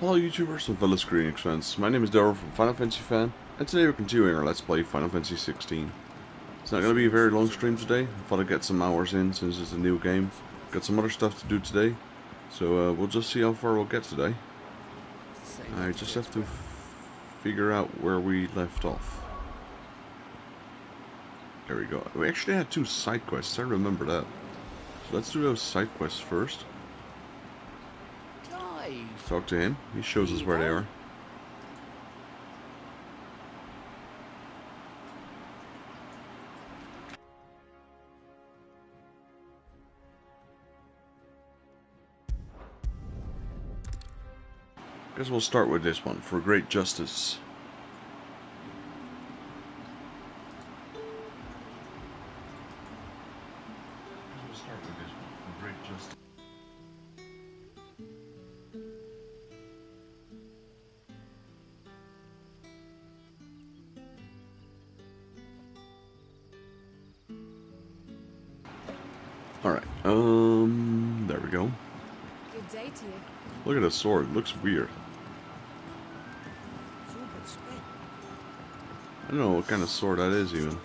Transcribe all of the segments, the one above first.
Hello YouTubers and fellow Square Enix fans, my name is Daryl from Final Fantasy Fan, and today we're continuing our Let's Play Final Fantasy XVI. It's not going to be a very long stream today. I thought I'd get some hours in since it's a new game. Got some other stuff to do today, so we'll just see how far we'll get today. I just have to figure out where we left off. There we go. We actually had 2 side quests, I remember that. So let's do those side quests first. Talk to him. He shows us where they are. Guess we'll start with this one, for great justice. We'll start with this one, for great justice. Alright, there we go. Good day to you. Look at the sword, it looks weird. I don't know what kind of sword that is even.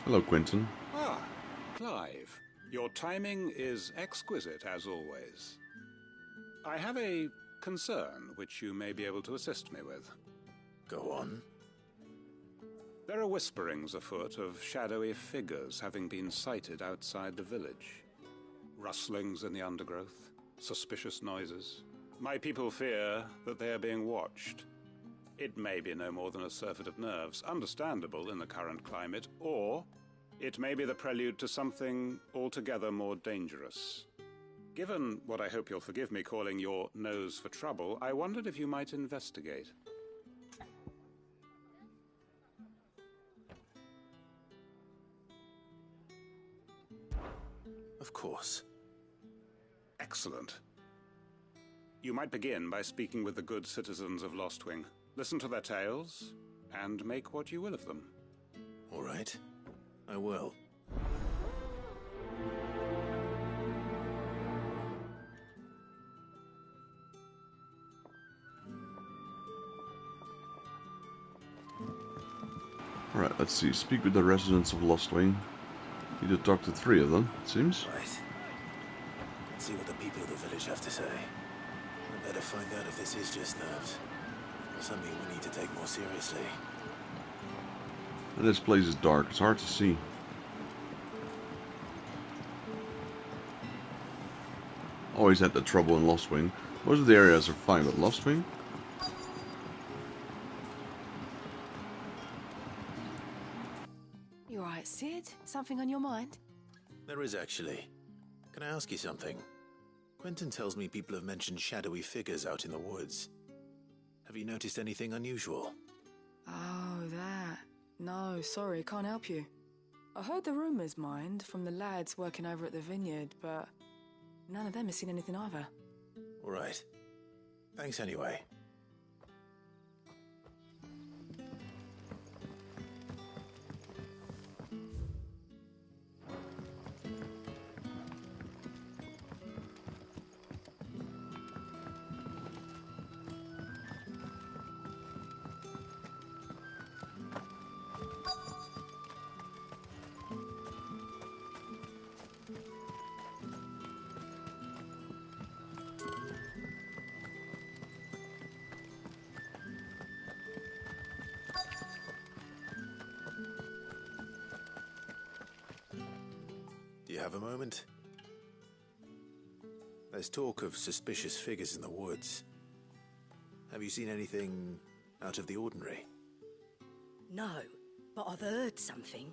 Hello, Quentin. Ah, Clive. Your timing is exquisite, as always. I have a concern which you may be able to assist me with. Go on. There are whisperings afoot of shadowy figures having been sighted outside the village. Rustlings in the undergrowth, suspicious noises. My people fear that they are being watched. It may be no more than a surfeit of nerves, understandable in the current climate, or it may be the prelude to something altogether more dangerous. Given what I hope you'll forgive me calling your nose for trouble, I wondered if you might investigate. Of course. Excellent. You might begin by speaking with the good citizens of Lostwing. Listen to their tales, and make what you will of them. All right. I will. Alright, let's see. Speak with the residents of Lostwing. Need to talk to 3 of them, it seems. Right. Let's see what the people of the village have to say. I better find out if this is just nerves, or something we need to take more seriously. And this place is dark, it's hard to see. Always had the trouble in Lostwing. Most of the areas are fine, but Lostwing? You alright, Sid? Something on your mind? There is actually. Can I ask you something? Quentin tells me people have mentioned shadowy figures out in the woods. Have you noticed anything unusual? Oh, that. No, sorry, can't help you. I heard the rumours, mind, from the lads working over at the vineyard, but none of them has seen anything either. All right. Thanks anyway. Do you have a moment? There's talk of suspicious figures in the woods. Have you seen anything out of the ordinary? No, but I've heard something.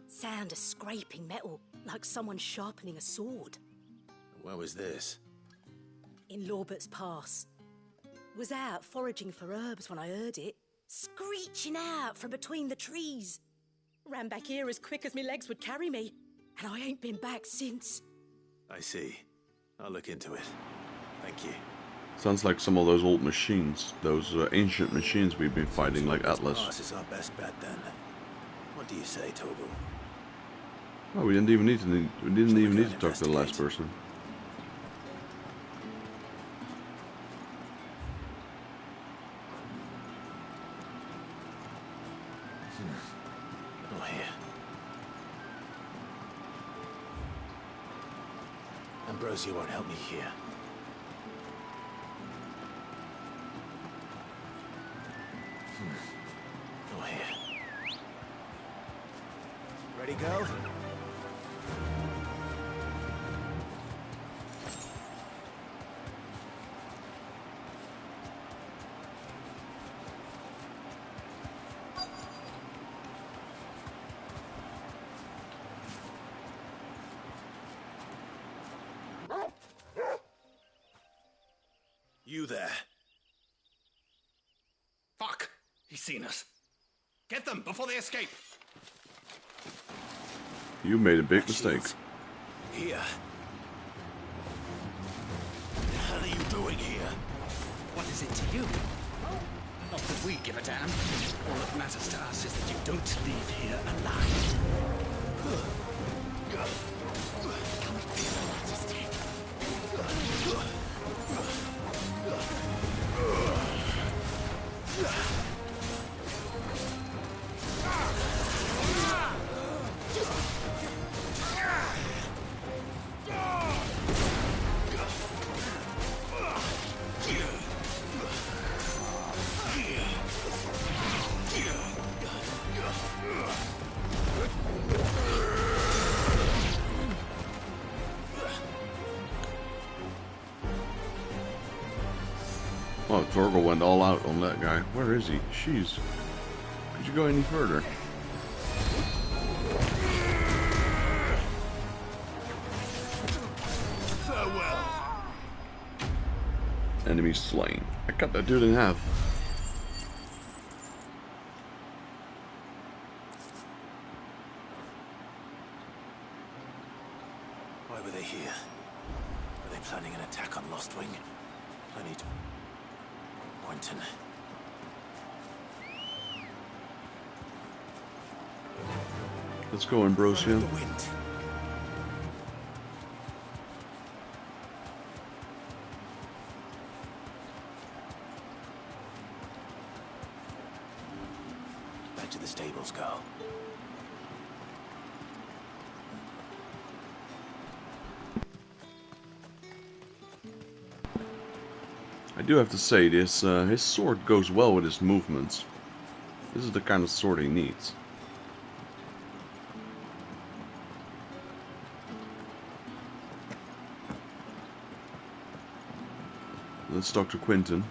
Sound of scraping metal, like someone sharpening a sword. Where was this? In Lorbert's Pass. Was out foraging for herbs when I heard it, screeching out from between the trees. Ran back here as quick as my legs would carry me, and I ain't been back since. I see. I'll look into it. Thank you. Sounds like some of those old machines, those ancient machines we've been fighting, like Atlas. Pass is our best bet then. What do you say, Togo? Oh, we didn't even need to talk to the last person. Oh, here. Ambrosia won't help me here. Oh, here. Ready, go? You there. Fuck! He's seen us. Get them before they escape! You made a big mistake. Here. What the hell are you doing here? What is it to you? Not that we give a damn. All that matters to us is that you don't leave here alive. Come and feel the majesty. Oh, Torgal went all out on that guy. Where is he? Jeez. Could you go any further? Farewell. Enemy slain. I cut that dude in half. Why were they here? Were they planning an attack on Lostwing? I need... Quentin. Let's go, Ambrosia. The wind. Back to the stables, girl. I do have to say this, his sword goes well with his movements. This is the kind of sword he needs. Let's talk to Quentin.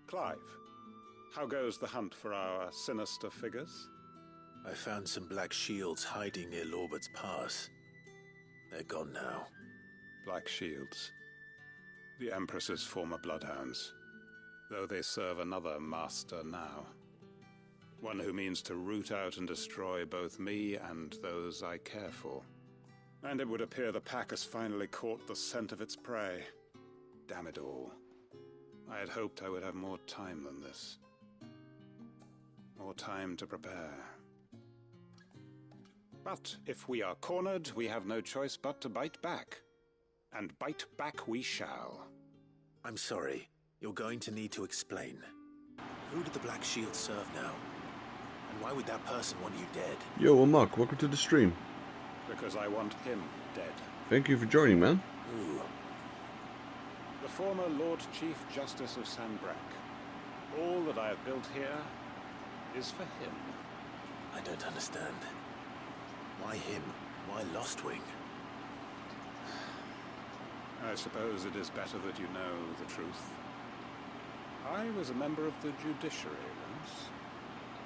Clive, how goes the hunt for our sinister figures? I found some black shields hiding near Lorbert's Pass. They're gone now. Black Shields. The Empress's former bloodhounds, though they serve another master now. One who means to root out and destroy both me and those I care for. And it would appear the pack has finally caught the scent of its prey. Damn it all. I had hoped I would have more time than this. More time to prepare. But if we are cornered, we have no choice but to bite back. And bite back we shall. I'm sorry. You're going to need to explain. Who do the Black Shields serve now? And why would that person want you dead? Yo, Amok, welcome to the stream. Because I want him dead. Thank you for joining, man. Ooh. The former Lord Chief Justice of Sanbreque. All that I have built here is for him. I don't understand. Why him? Why Lostwing? I suppose it is better that you know the truth. I was a member of the judiciary once.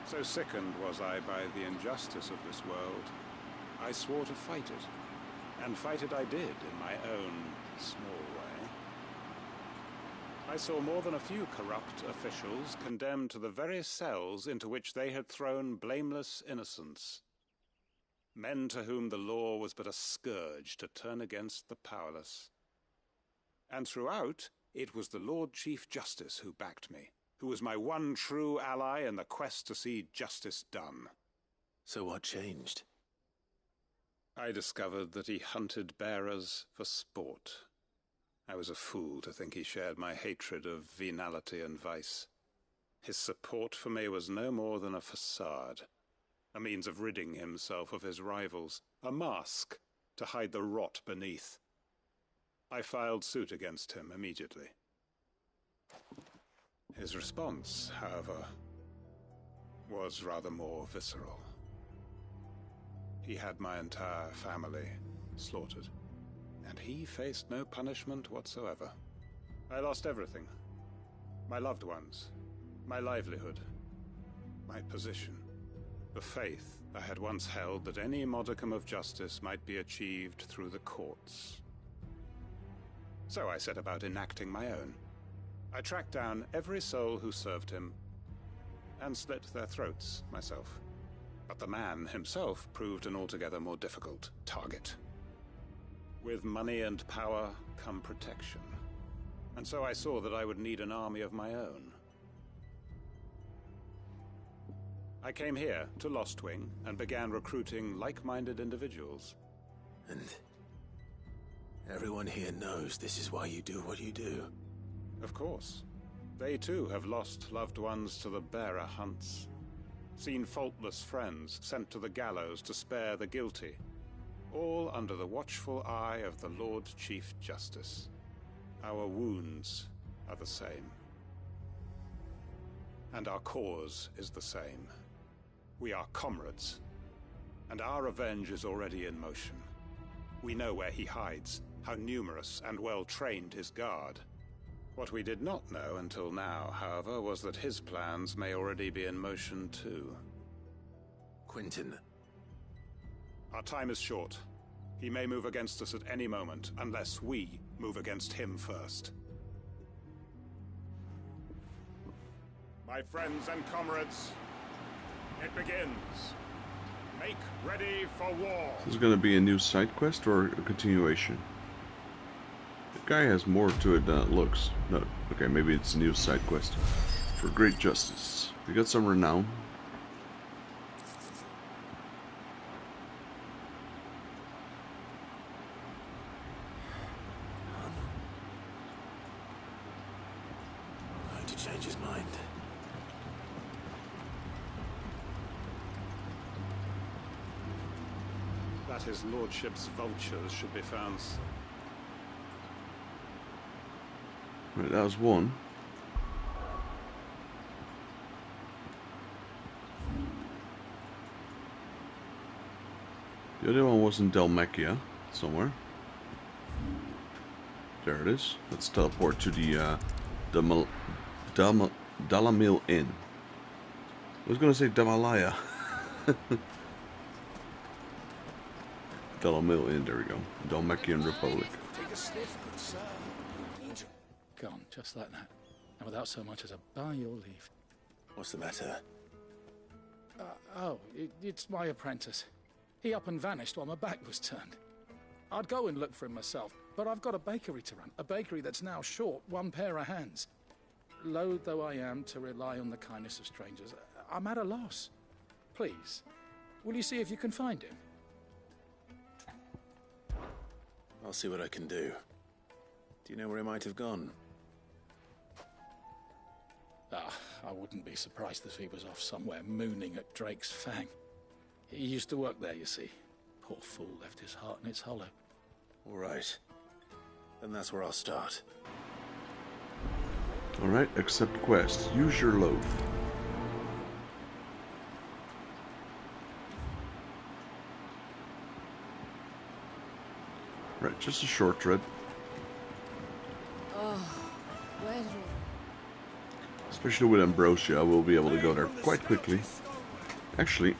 So sickened was I by the injustice of this world, I swore to fight it. And fight it I did in my own small way. I saw more than a few corrupt officials condemned to the very cells into which they had thrown blameless innocents. Men to whom the law was but a scourge to turn against the powerless. And throughout, it was the Lord Chief Justice who backed me, who was my one true ally in the quest to see justice done. So what changed? I discovered that he hunted bearers for sport. I was a fool to think he shared my hatred of venality and vice. His support for me was no more than a facade, a means of ridding himself of his rivals, a mask to hide the rot beneath. I filed suit against him immediately. His response, however, was rather more visceral. He had my entire family slaughtered, and he faced no punishment whatsoever. I lost everything. My loved ones, my livelihood, my position, the faith I had once held that any modicum of justice might be achieved through the courts. So I set about enacting my own. I tracked down every soul who served him, and slit their throats myself. But the man himself proved an altogether more difficult target. With money and power come protection, and so I saw that I would need an army of my own. I came here to Lostwing and began recruiting like-minded individuals. And everyone here knows this is why you do what you do. Of course. They too have lost loved ones to the bearer hunts. Seen faultless friends sent to the gallows to spare the guilty. All under the watchful eye of the Lord Chief Justice. Our wounds are the same. And our cause is the same. We are comrades. And our revenge is already in motion. We know where he hides, how numerous and well-trained his guard. What we did not know until now, however, was that his plans may already be in motion too. Quentin. Our time is short. He may move against us at any moment, unless we move against him first. My friends and comrades, it begins. Make ready for war. Is this going to be a new side quest or a continuation? The guy has more to it than it looks. No, okay, maybe it's a new side quest. For great justice. We got some renown. Going to change his mind. That his lordship's vultures should be found. Right, that was one. The other one was in Dalmacia, somewhere. There it is. Let's teleport to the Dalamil Inn. I was going to say Damalaya. Dalamil Inn, there we go. Dalmacian Republic. Take a sniff, good sir. Gone, just like that. And without so much as a by your leave. What's the matter? It's my apprentice. He up and vanished while my back was turned. I'd go and look for him myself, but I've got a bakery to run. A bakery that's now short one pair of hands. Loath though I am to rely on the kindness of strangers, I'm at a loss. Please, will you see if you can find him? I'll see what I can do. Do you know where he might have gone? I wouldn't be surprised if he was off somewhere mooning at Drake's Fang. He used to work there, you see. Poor fool left his heart in its hollow. All right. Then that's where I'll start. Alright, accept quest. Use your loaf. Right, just a short trip. Oh, where did Especially with Ambrosia, we'll be able to go there quite quickly. Actually,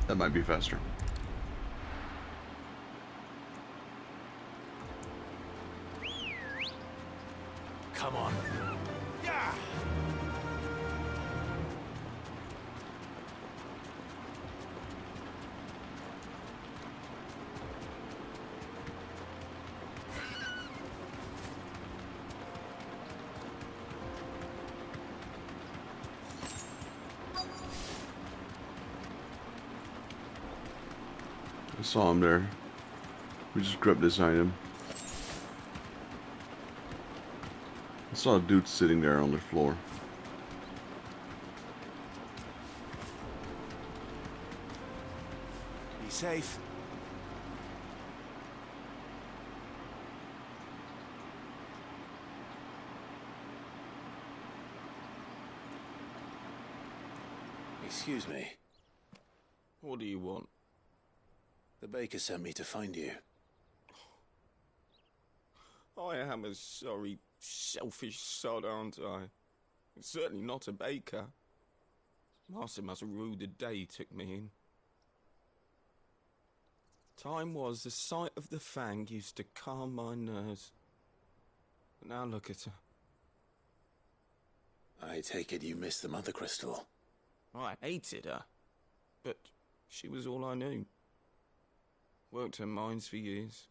that might be faster. Come on. Yeah! I saw him there. We just grabbed this item. I saw a dude sitting there on the floor. Be safe. Excuse me. What do you want? The baker sent me to find you. I am a sorry, selfish sod, aren't I? Certainly not a baker. Master must rue the day he took me in. Time was the sight of the fang used to calm my nerves. But now look at her. I take it you missed the mother crystal. I hated her, but she was all I knew. Worked her mines for years.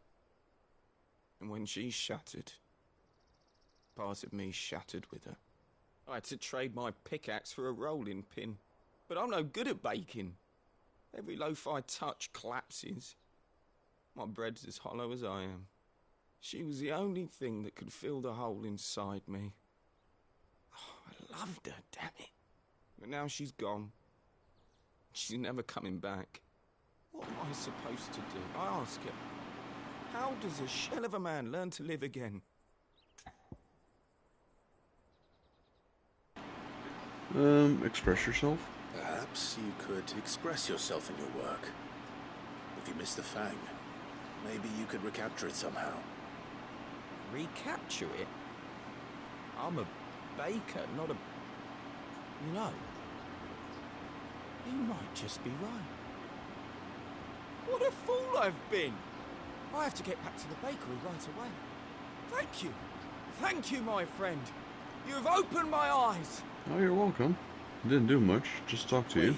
And when she shattered, part of me shattered with her. I had to trade my pickaxe for a rolling pin, but I'm no good at baking. Every loaf I touch collapses. My bread's as hollow as I am. She was the only thing that could fill the hole inside me. Oh, I loved her, damn it. But now she's gone. She's never coming back. What am I supposed to do? I ask her. How does a shell of a man learn to live again? Express yourself? Perhaps you could express yourself in your work. If you missed the fang, maybe you could recapture it somehow. Recapture it? I'm a baker, not a... You know, you might just be right. What a fool I've been! I have to get back to the bakery right away. Thank you. Thank you, my friend. You've opened my eyes. Oh, you're welcome. Didn't do much, just talk to you.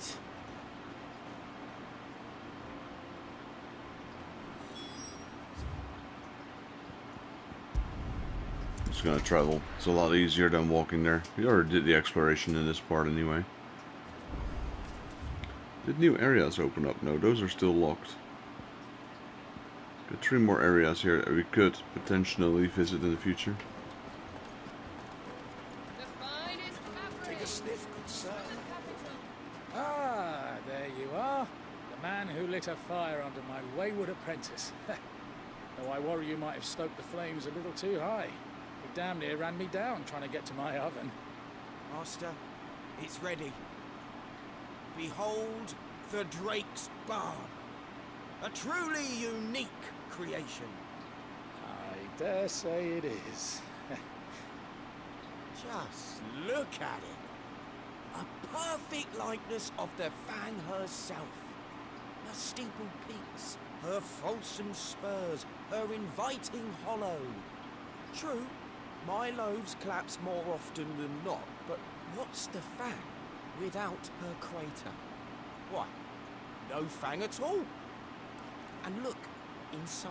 Just gonna travel. It's a lot easier than walking there. We already did the exploration in this part anyway. Did new areas open up? No, those are still locked. Got 3 more areas here that we could potentially visit in the future. Take a sniff, good sir. Ah, there you are. The man who lit a fire under my wayward apprentice. Though I worry you might have stoked the flames a little too high. He damn near ran me down trying to get to my oven. Master, it's ready. Behold the Drake's Barn. A truly unique creation. I dare say it is. Just look at it. A perfect likeness of the Fang herself. Her steepled peaks, her fulsome spurs, her inviting hollow. True, my loaves collapse more often than not, but what's the Fang without her crater? Why, no Fang at all. And look, inside.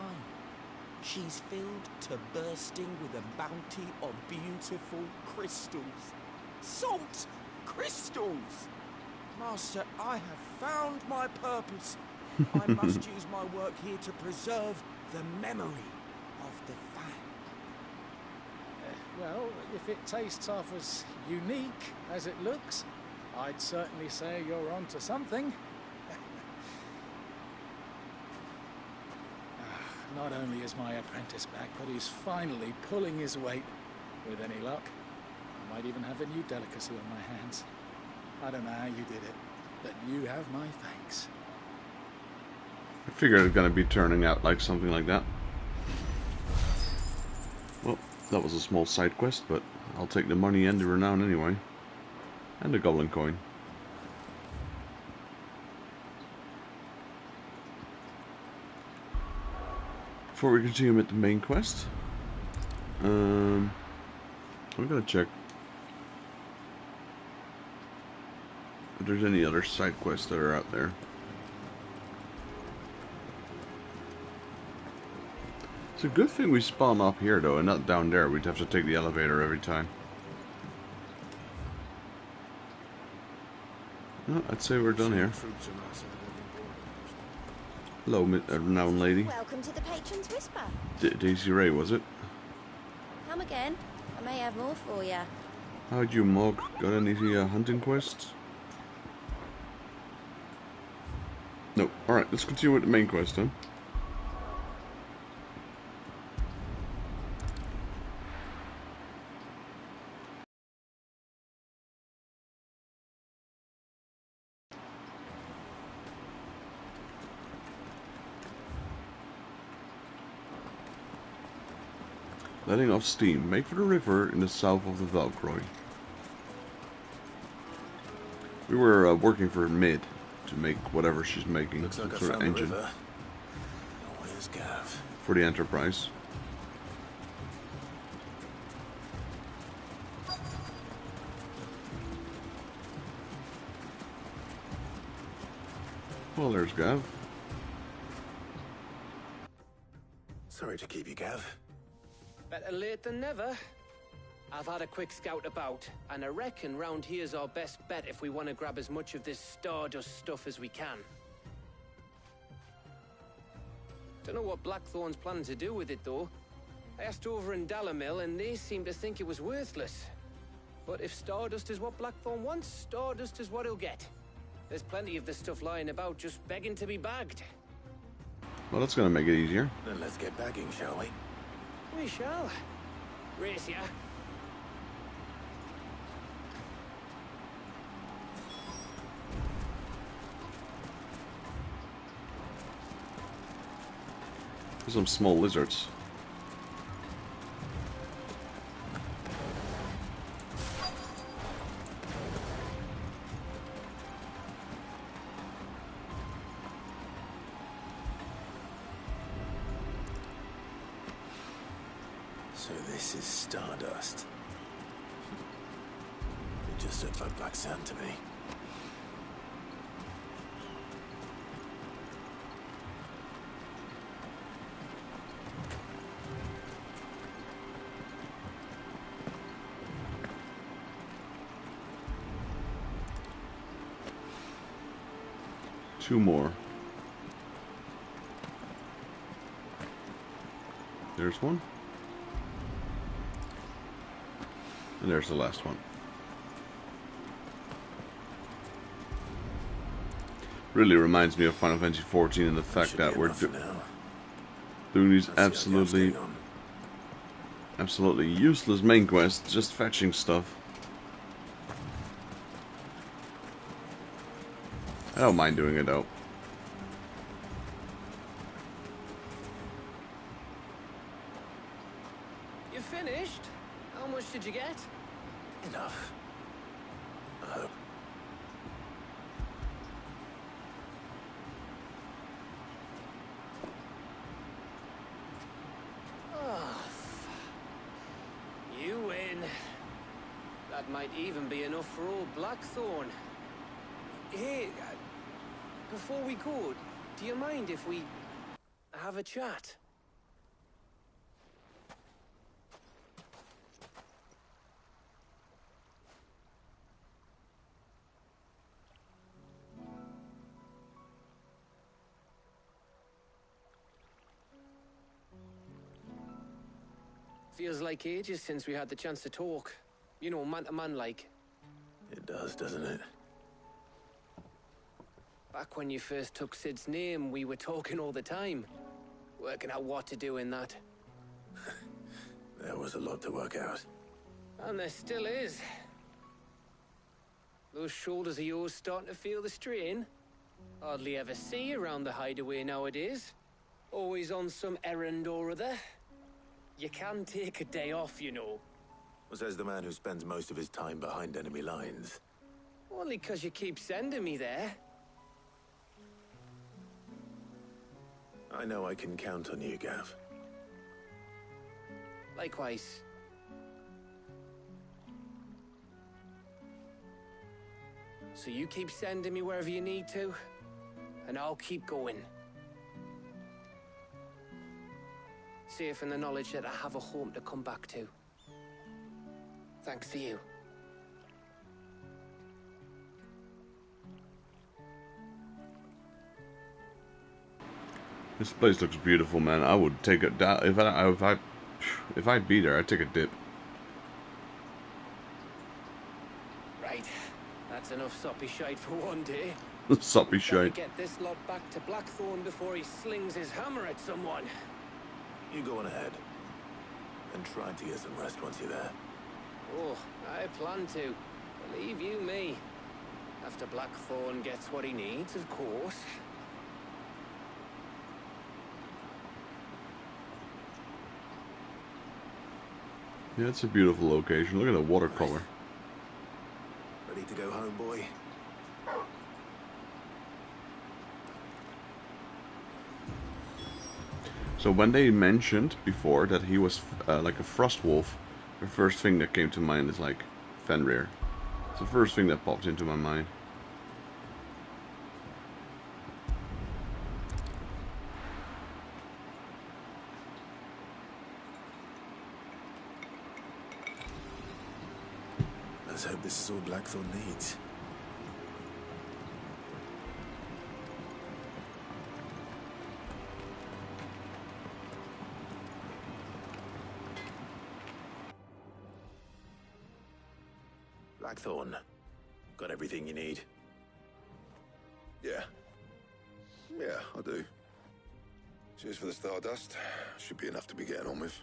She's filled to bursting with a bounty of beautiful crystals. Salt crystals! Master, I have found my purpose. I must use my work here to preserve the memory of the Fang. Well, if it tastes half as unique as it looks, I'd certainly say you're onto something. Not only is my apprentice back, but he's finally pulling his weight. With any luck, I might even have a new delicacy on my hands. I don't know how you did it, but you have my thanks. I figured it was gonna be turning out like something like that. Well, that was a small side quest, but I'll take the money and the renown anyway. And the goblin coin. Before we continue with the main quest, I'm gonna check if there's any other side quests that are out there. It's a good thing we spawn up here though, and not down there. We'd have to take the elevator every time. No, I'd say we're done here. Hello, renowned lady. Welcome to the Patron's Whisper. Daisy Ray, was it? Come again. I may have more for you. How'd you, Mug? Got any hunting quests? No. Alright, let's continue with the main quest then. Letting off steam. Make for the river in the south of the Valkyrie. We were working for Mid to make whatever she's making. Looks like some I sort of found the engine river. Oh, where's Gav? for the Enterprise. Well, there's Gav. Sorry to keep you, Gav. Better late than never. I've had a quick scout about, and I reckon round here's our best bet if we want to grab as much of this Stardust stuff as we can. Don't know what Blackthorn's planning to do with it, though. I asked over in Dalamil, and they seem to think it was worthless. But if Stardust is what Blackthorn wants, Stardust is what he'll get. There's plenty of this stuff lying about, just begging to be bagged. Well, that's gonna make it easier. Then let's get bagging, shall we? We shall. Race ya. There's some small lizards. So this is Stardust. It just looks like black sand to me. Two more. There's one. And there's the last one. Really reminds me of Final Fantasy XIV in the fact that we're doing these absolutely useless main quests, just fetching stuff. I don't mind doing it though. You finished? How much did you get? Enough. I hope. Oh, you win. That might even be enough for old Blackthorn. Hey, before we go, do you mind if we have a chat? Feels like ages since we had the chance to talk. You know, man to man like. It does, doesn't it? Back when you first took Sid's name, we were talking all the time. Working out what to do in that. There was a lot to work out. And there still is. Those shoulders of yours starting to feel the strain. Hardly ever see you around the hideaway nowadays. Always on some errand or other. You can take a day off, you know. Says the man who spends most of his time behind enemy lines. Only 'cause you keep sending me there. I know I can count on you, Gav. Likewise. So you keep sending me wherever you need to, and I'll keep going. Safe in the knowledge that I have a home to come back to. Thanks to you. This place looks beautiful, man. I would take it down if I'd be there. I'd take a dip. Right, that's enough soppy shite for one day. Soppy shite. Get this lot back to Blackthorn before he slings his hammer at someone. You go on ahead. And try to get some rest once you're there. Oh, I plan to. Believe you me. After Blackthorn gets what he needs, of course. Yeah, it's a beautiful location. Look at the watercolor. Ready to go home, boy? So when they mentioned before that he was like a frost wolf, the first thing that came to mind is like Fenrir. It's the first thing that popped into my mind. Let's hope this is all Blackthorn needs. Blackthorn, got everything you need? Yeah, I do. Cheers for the stardust. Should be enough to be getting on with.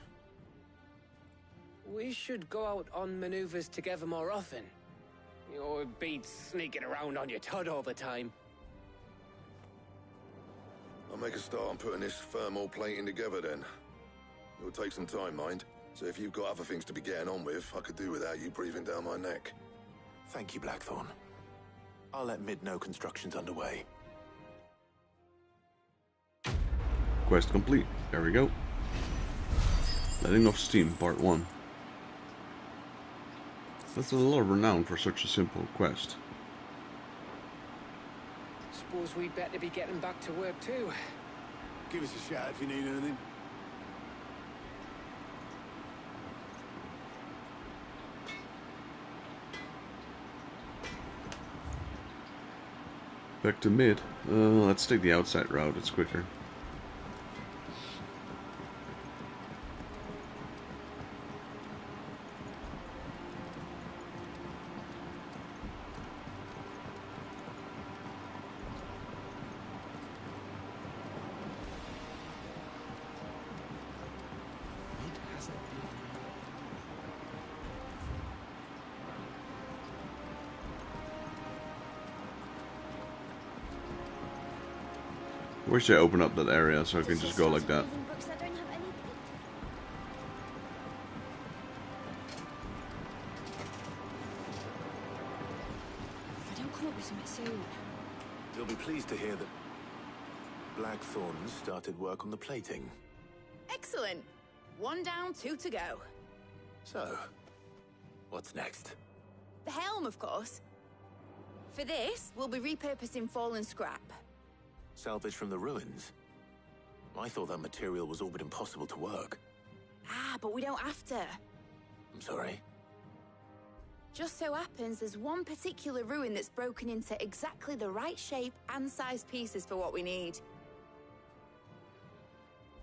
We should go out on maneuvers together more often. You're beat sneaking around on your tud all the time. I'll make a start on putting this thermal plating together then. It'll take some time, mind. So if you've got other things to be getting on with, I could do without you breathing down my neck. Thank you, Blackthorn. I'll let Mid know construction's underway. Quest complete. There we go. Letting off steam, part 1. That's a lot of renown for such a simple quest. Suppose we'd better be getting back to work too. Give us a shout if you need anything. Back to Mid. Let's take the outside route, it's quicker. Wish I opened up that area so I can just go like that. If I don't come up with something soon. You'll be pleased to hear that Blackthorn started work on the plating. Excellent. 1 down, 2 to go. So, what's next? The helm, of course. For this, we'll be repurposing fallen scrap. Salvage from the ruins? I thought that material was all but impossible to work. Ah, but we don't have to. I'm sorry. Just so happens there's one particular ruin that's broken into exactly the right shape and size pieces for what we need.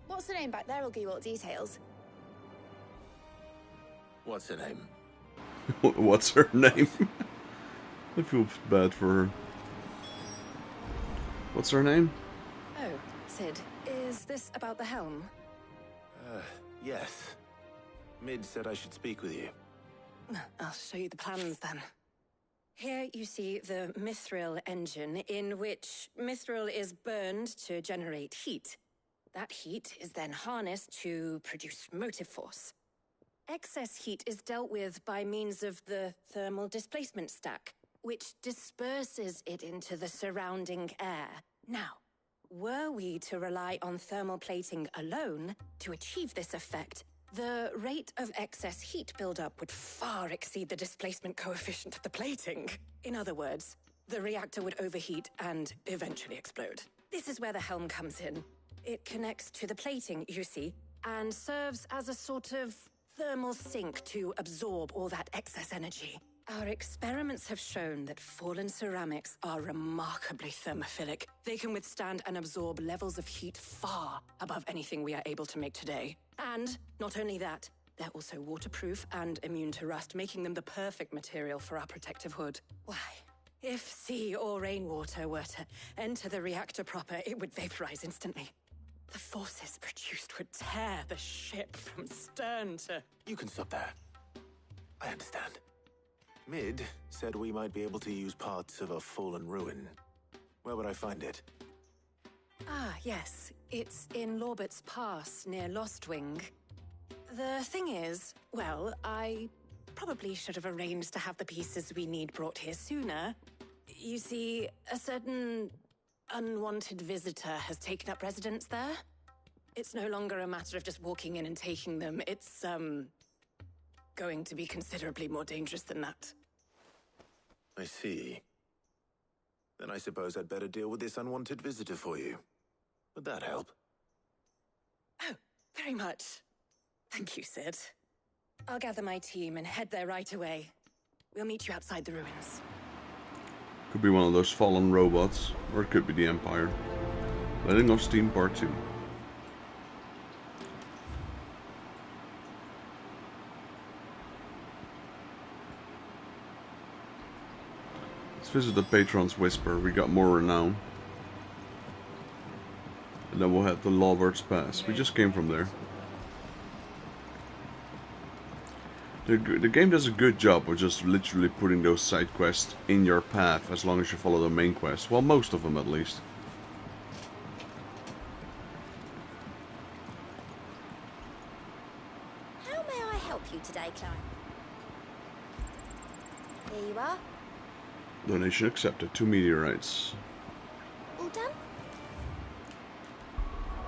What's the name back there? I'll give you all the details. What's her name? What's her name? I feel bad for her. What's her name? Oh, Sid, is this about the helm? Yes. Mid said I should speak with you. I'll show you the plans then. Here you see the mithril engine, in which mithril is burned to generate heat. That heat is then harnessed to produce motive force. Excess heat is dealt with by means of the thermal displacement stack, which disperses it into the surrounding air. Now, were we to rely on thermal plating alone to achieve this effect, the rate of excess heat buildup would far exceed the displacement coefficient of the plating. In other words, the reactor would overheat and eventually explode. This is where the helm comes in. It connects to the plating, you see, and serves as a sort of thermal sink to absorb all that excess energy. Our experiments have shown that fallen ceramics are remarkably thermophilic. They can withstand and absorb levels of heat far above anything we are able to make today. And not only that, they're also waterproof and immune to rust, making them the perfect material for our protective hood. Why, if sea or rainwater were to enter the reactor proper, it would vaporize instantly. The forces produced would tear the ship from stern to... You can stop there. I understand. Mid said we might be able to use parts of a fallen ruin. Where would I find it? Ah, yes. It's in Lorbert's Pass, near Lostwing. The thing is, well, I probably should have arranged to have the pieces we need brought here sooner. You see, a certain unwanted visitor has taken up residence there. It's no longer a matter of just walking in and taking them. It's, going to be considerably more dangerous than that. I see. Then I suppose I'd better deal with this unwanted visitor for you. Would that help? Oh, very much. Thank you, Sid. I'll gather my team and head there right away. We'll meet you outside the ruins. Could be one of those fallen robots, or it could be the Empire. Letting off steam part 2. Let's visit the Patron's Whisper. We got more renown. And then we'll head to Lawbert's Pass. We just came from there. The game does a good job of just literally putting those side quests in your path as long as you follow the main quest. Well, most of them at least. How may I help you today, Clive? Here you are. Donation accepted. 2 meteorites. All done?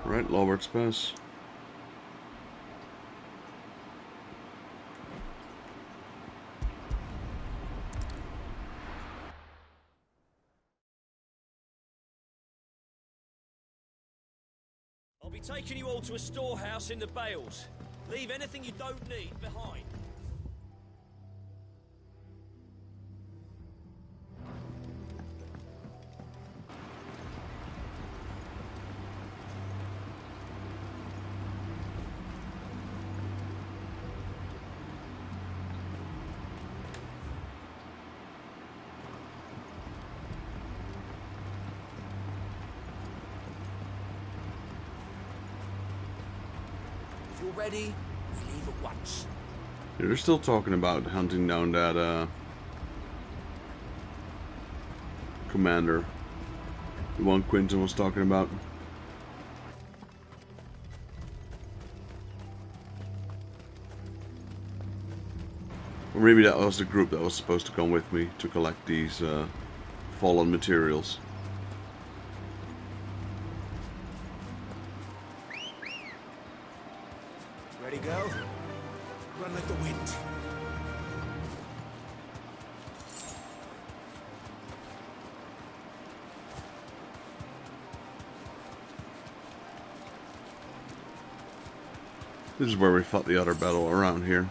Right, Lawbert's Pass. I'll be taking you all to a storehouse in the Bales. Leave anything you don't need behind. If you're ready, we leave at once. Yeah, they're still talking about hunting down that commander. The one Quinton was talking about. Or maybe that was the group that was supposed to come with me to collect these fallen materials. Ready, go? Run like the wind. This is where we fought the other battle around here.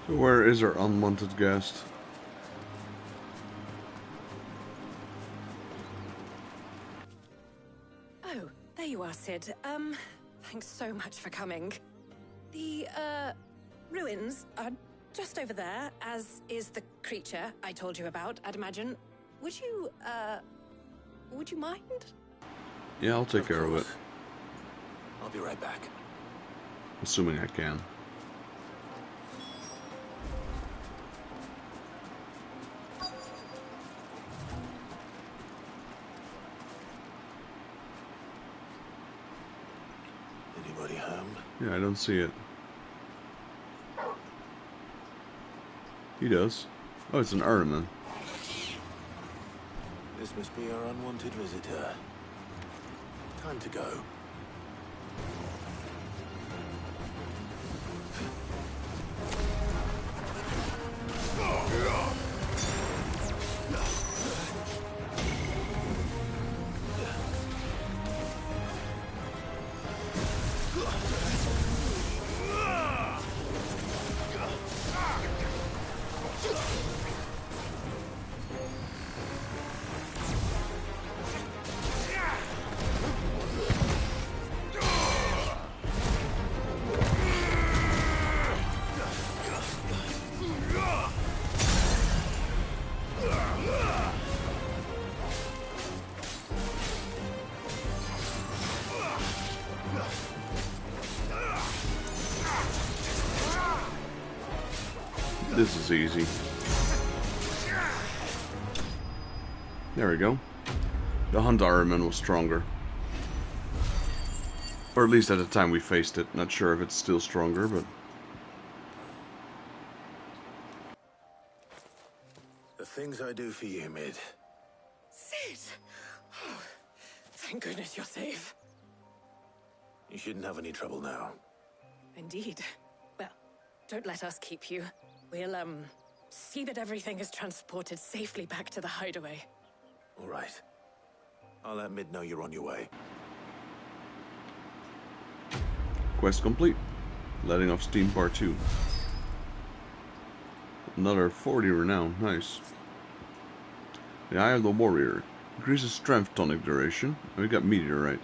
So where is our unwanted guest? Oh, there you are, Sid. Thanks so much for coming. The, ruins are just over there, as is the creature I told you about, I'd imagine. Would you mind? Yeah, I'll take care of it. I'll be right back. Assuming I can. Yeah, I don't see it. He does. Oh, it's an Ironman. This must be our unwanted visitor. Time to go. This is easy. There we go. The Hunt Ironman was stronger. Or at least at the time we faced it. Not sure if it's still stronger, but... The things I do for you, Mid. Sid! Oh, thank goodness you're safe. You shouldn't have any trouble now. Indeed. Well, don't let us keep you. We'll, see that everything is transported safely back to the hideaway. All right. I'll let Mid know you're on your way. Quest complete. Letting off steam part 2. Another 40 renown. Nice. The Eye of the Warrior. Increases strength tonic duration. And we got meteorite.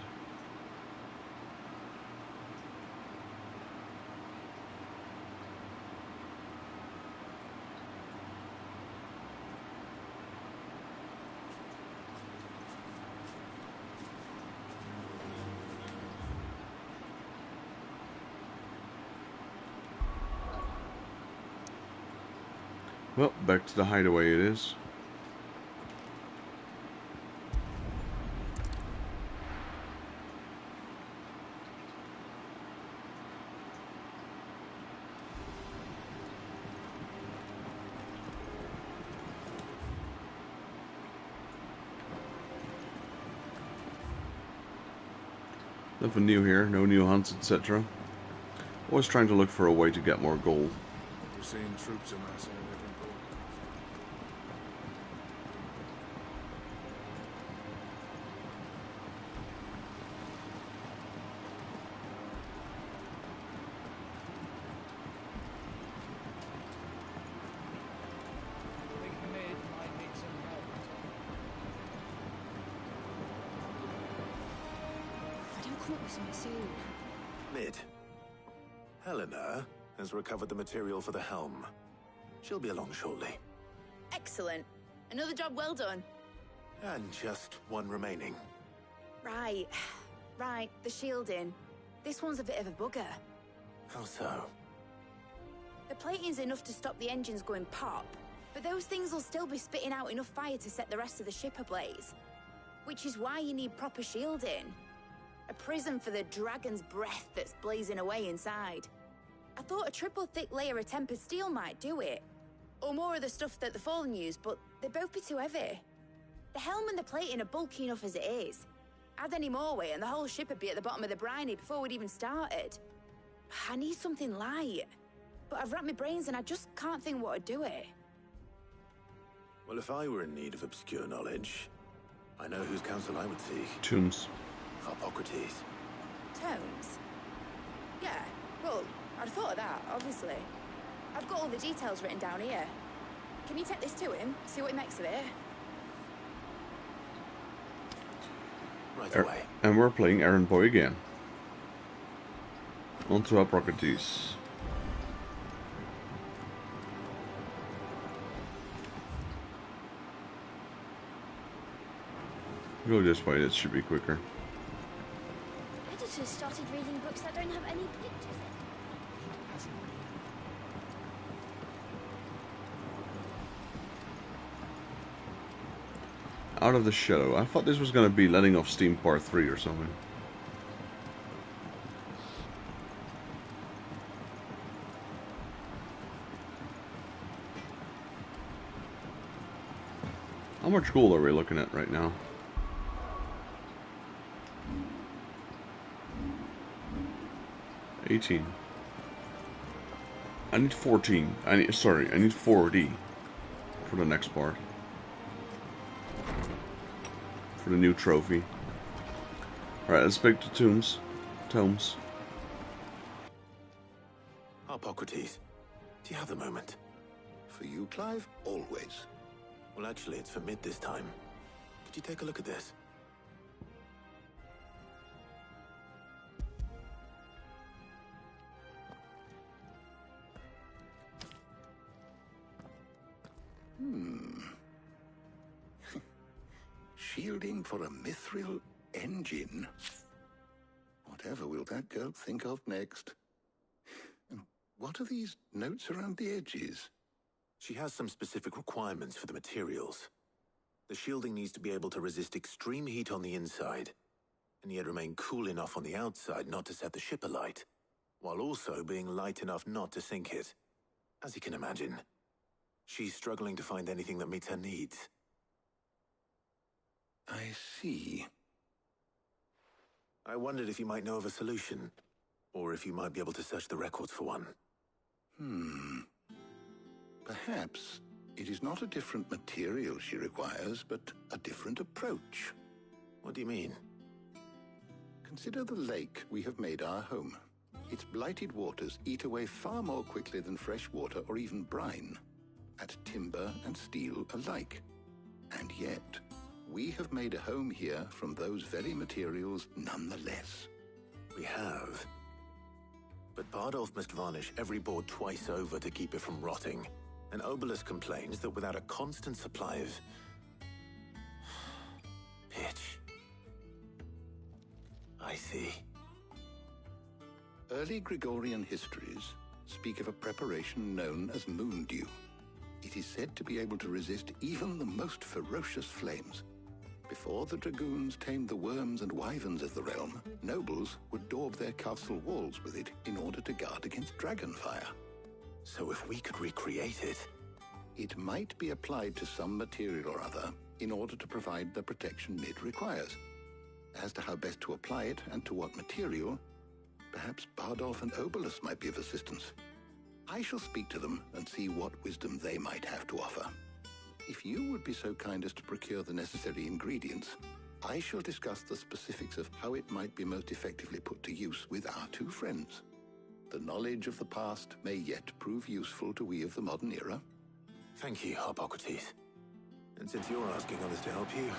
Well, back to the hideaway it is. Nothing new here, no new hunts, etc. Always trying to look for a way to get more gold. We're seeing troops amassing in different places. If I don't come up with something soon. Mid. Helena has recovered the material for the helm. She'll be along shortly. Excellent. Another job well done. And just one remaining. Right. Right, the shielding. This one's a bit of a bugger. How so? The plating's enough to stop the engines going pop, but those things will still be spitting out enough fire to set the rest of the ship ablaze. Which is why you need proper shielding. A prison for the dragon's breath that's blazing away inside. I thought a triple thick layer of tempered steel might do it. Or more of the stuff that the Fallen use, but they'd both be too heavy. The helm and the plating are bulky enough as it is. Add any more weight and the whole ship would be at the bottom of the briny before we'd even started. I need something light. But I've racked my brains and I just can't think what would do it. Well, if I were in need of obscure knowledge, I know whose counsel I would seek. Tombs. Hippocrates. Tomes? Yeah, well, I'd thought of that, obviously. I've got all the details written down here. Can you take this to him, see what he makes of it? Right away. And we're playing Errand Boy again. On to Hippocrates. Go this way, that should be quicker. Editors started reading books that don't have any pictures in. Out of the Shadow. I thought this was going to be Letting Off Steam Part 3 or something. How much gold are we looking at right now? $18. I need 14. I need 40 for the next part. For the new trophy. Alright, let's pick the tomes. Hippocrates, do you have a moment? For you, Clive? Always. Well, actually, it's for mid this time. Could you take a look at this? Shielding for a mithril engine? Whatever will that girl think of next? And what are these notes around the edges? She has some specific requirements for the materials. The shielding needs to be able to resist extreme heat on the inside, and yet remain cool enough on the outside not to set the ship alight, while also being light enough not to sink it. As you can imagine, she's struggling to find anything that meets her needs. I see. I wondered if you might know of a solution, or if you might be able to search the records for one. Perhaps it is not a different material she requires, but a different approach. What do you mean? Consider the lake we have made our home. Its blighted waters eat away far more quickly than fresh water or even brine, at timber and steel alike. And yet, we have made a home here from those very materials nonetheless. We have. But Bardolph must varnish every board twice over to keep it from rotting. And Obelus complains that without a constant supply of pitch. I see. Early Gregorian histories speak of a preparation known as moon dew. It is said to be able to resist even the most ferocious flames. Before the dragoons tamed the worms and wyverns of the realm, nobles would daub their castle walls with it in order to guard against dragon fire. So if we could recreate it... It might be applied to some material or other in order to provide the protection it requires. As to how best to apply it and to what material, perhaps Bardolph and Obelus might be of assistance. I shall speak to them and see what wisdom they might have to offer. If you would be so kind as to procure the necessary ingredients, I shall discuss the specifics of how it might be most effectively put to use with our two friends. The knowledge of the past may yet prove useful to we of the modern era. Thank you, Hippocrates. And since you're asking others to help you,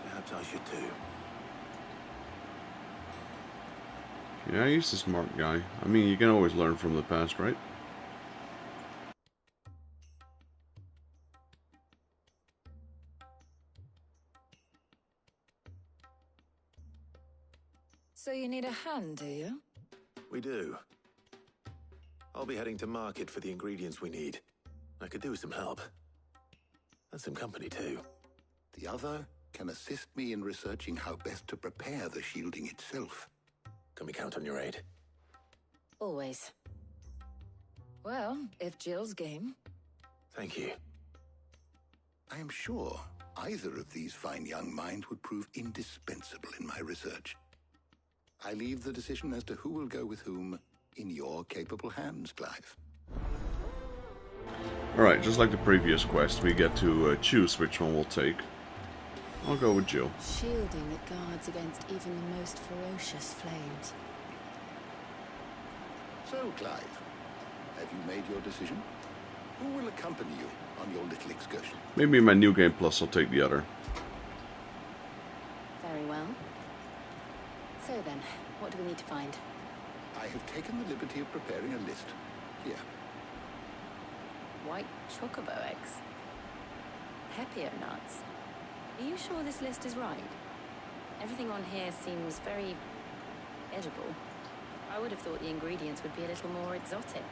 perhaps I should too. Yeah, he's a smart guy. I mean, you can always learn from the past, right? So you need a hand, do you? We do. I'll be heading to market for the ingredients we need. I could do with some help. And some company, too. The other can assist me in researching how best to prepare the shielding itself. Can we count on your aid? Always. Well, if Jill's game. Thank you. I am sure either of these fine young minds would prove indispensable in my research. I leave the decision as to who will go with whom in your capable hands, Clive. Alright, just like the previous quest, we get to choose which one we'll take. I'll go with Jill. Shielding that guards against even the most ferocious flames. So, Clive, have you made your decision? Who will accompany you on your little excursion? Maybe in my New Game Plus I'll take the other. Very well. So then, what do we need to find? I have taken the liberty of preparing a list. Here. White chocobo eggs. Hepio nuts. Are you sure this list is right? Everything on here seems very edible. I would have thought the ingredients would be a little more exotic.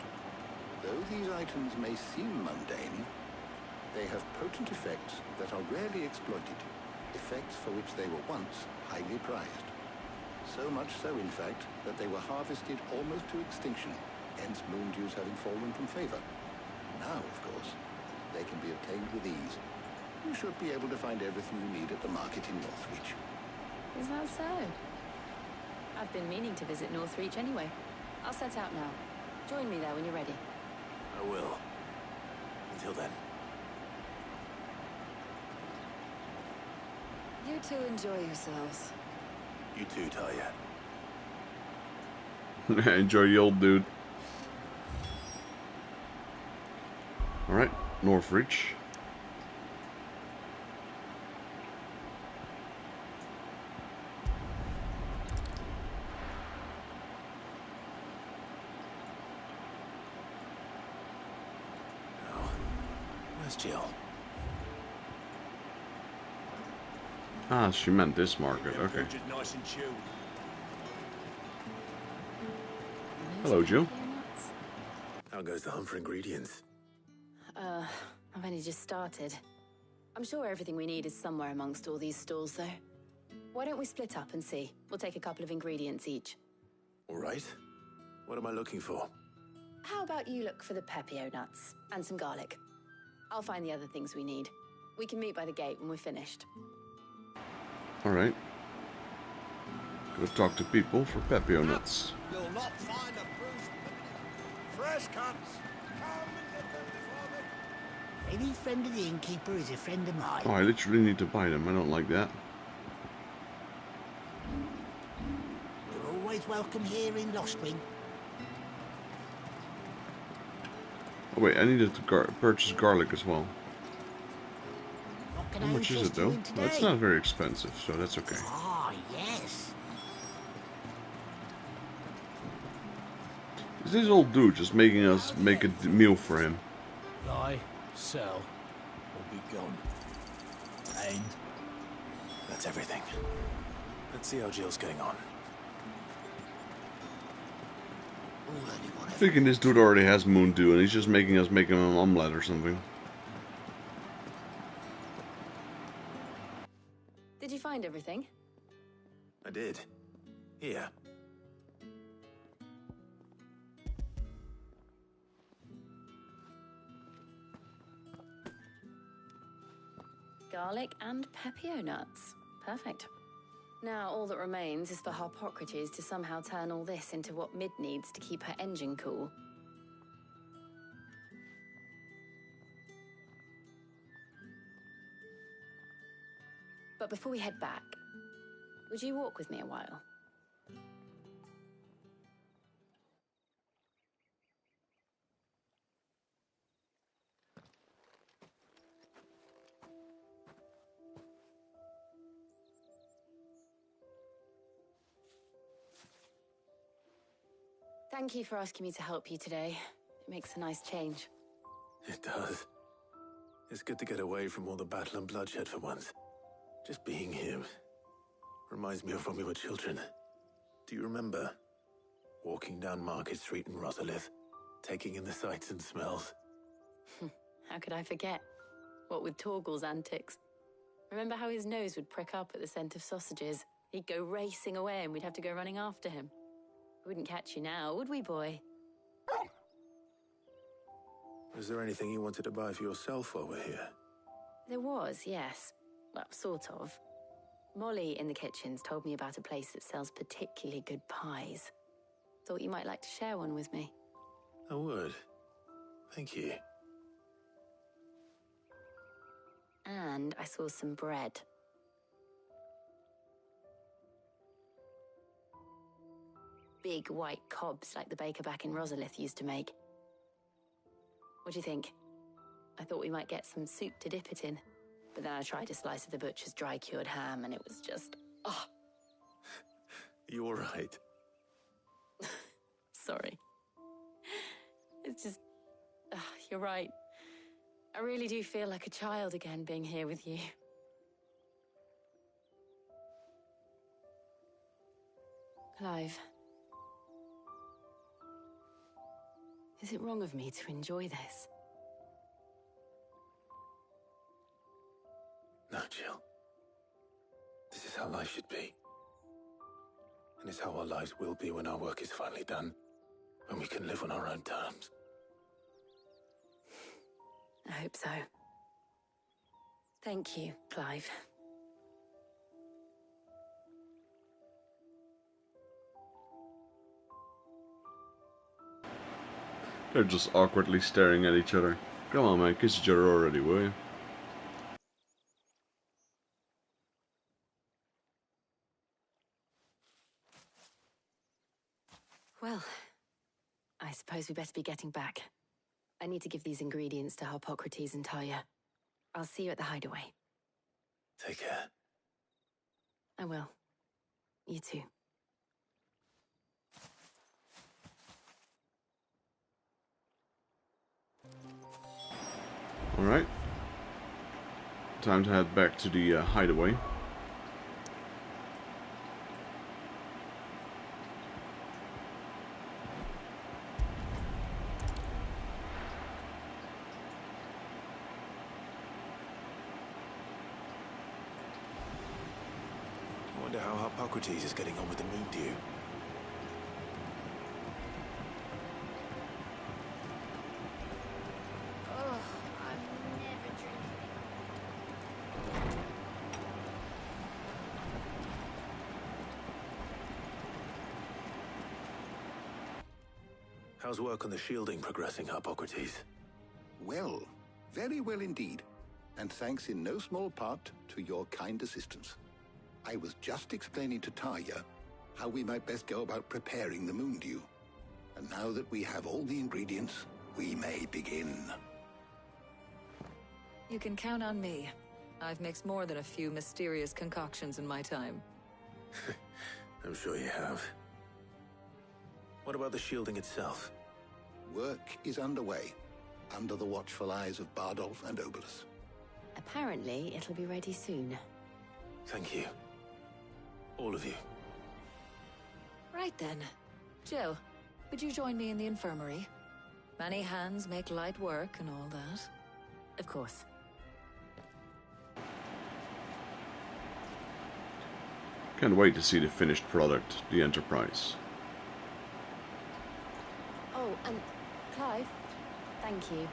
Though these items may seem mundane, they have potent effects that are rarely exploited, effects for which they were once highly prized. So much so, in fact, that they were harvested almost to extinction, hence moon dews having fallen from favor. Now, of course, they can be obtained with ease. You should be able to find everything you need at the market in Northreach. Is that so? I've been meaning to visit Northreach anyway. I'll set out now. Join me there when you're ready. I will. Until then. You two enjoy yourselves. You too, Talia. Enjoy the old dude. Alright, Northreach. Where's Jill? Ah, she meant this market, okay. Nice and chilled. Hello, Jill. How goes the hunt for ingredients? I've only just started. I'm sure everything we need is somewhere amongst all these stalls, though. Why don't we split up and see? We'll take a couple of ingredients each. All right. What am I looking for? How about you look for the pepio nuts and some garlic? I'll find the other things we need. We can meet by the gate when we're finished. Alright. Go talk to people for pepio nuts. You'll not find a bruised fresh cuts. Come and get them before me. Any friend of the innkeeper is a friend of mine. Oh, I literally need to buy them. I don't like that. You're always welcome here in Lostwing. Oh wait, I needed to purchase garlic as well. What can How I much is it interest you though? in today? That's not very expensive, so that's okay. Ah, yes. Is this old dude just making us make a meal for him? Buy, sell, or be gone. And That's everything. Let's see how Jill's getting on. I'm thinking this dude already has moon dew and he's just making us make him an omelette or something. Did you find everything? I did. Here. Garlic and pepio nuts. Perfect. Now all that remains is for Harpocrates to somehow turn all this into what Mid needs to keep her engine cool. But before we head back, would you walk with me a while? Thank you for asking me to help you today. It makes a nice change. It does. It's good to get away from all the battle and bloodshed for once. Just being here reminds me of when we were children. Do you remember? Walking down Market Street in Rosalith, taking in the sights and smells. How could I forget? What with Torgal's antics. Remember how his nose would prick up at the scent of sausages? He'd go racing away and we'd have to go running after him. We wouldn't catch you now, would we, boy? Was there anything you wanted to buy for yourself while we're here? There was, yes. Well, sort of. Molly in the kitchens told me about a place that sells particularly good pies. Thought you might like to share one with me. I would. Thank you. And I saw some bread. Big white cobs like the baker back in Rosalith used to make. What do you think? I thought we might get some soup to dip it in. But then I tried a slice of the butcher's dry-cured ham and it was just... oh. You all right? Sorry. It's just... you're right. I really do feel like a child again being here with you. Clive. Is it wrong of me to enjoy this? No, Jill. This is how life should be. And it's how our lives will be when our work is finally done. When we can live on our own terms. I hope so. Thank you, Clive. They're just awkwardly staring at each other. Come on, man, kiss each other already, will you? Well, I suppose we better be getting back. I need to give these ingredients to Harpocrates and Talia. I'll see you at the hideaway. Take care. I will. You too. Alright. Time to head back to the hideaway. I wonder how Harpocrates is getting on with the moon dew. Oh, I'm never drinking. How's work on the shielding progressing, Harpocrates? Well, very well indeed. And thanks in no small part to your kind assistance. I was just explaining to Talia how we might best go about preparing the moon dew. And now that we have all the ingredients, we may begin. You can count on me. I've mixed more than a few mysterious concoctions in my time. I'm sure you have. What about the shielding itself? Work is underway, under the watchful eyes of Bardolph and Obolus. Apparently, it'll be ready soon. Thank you. All of you. Right then. Jill, would you join me in the infirmary? Many hands make light work and all that. Of course. Can't wait to see the finished product, the Enterprise. Oh, and Clive, thank you.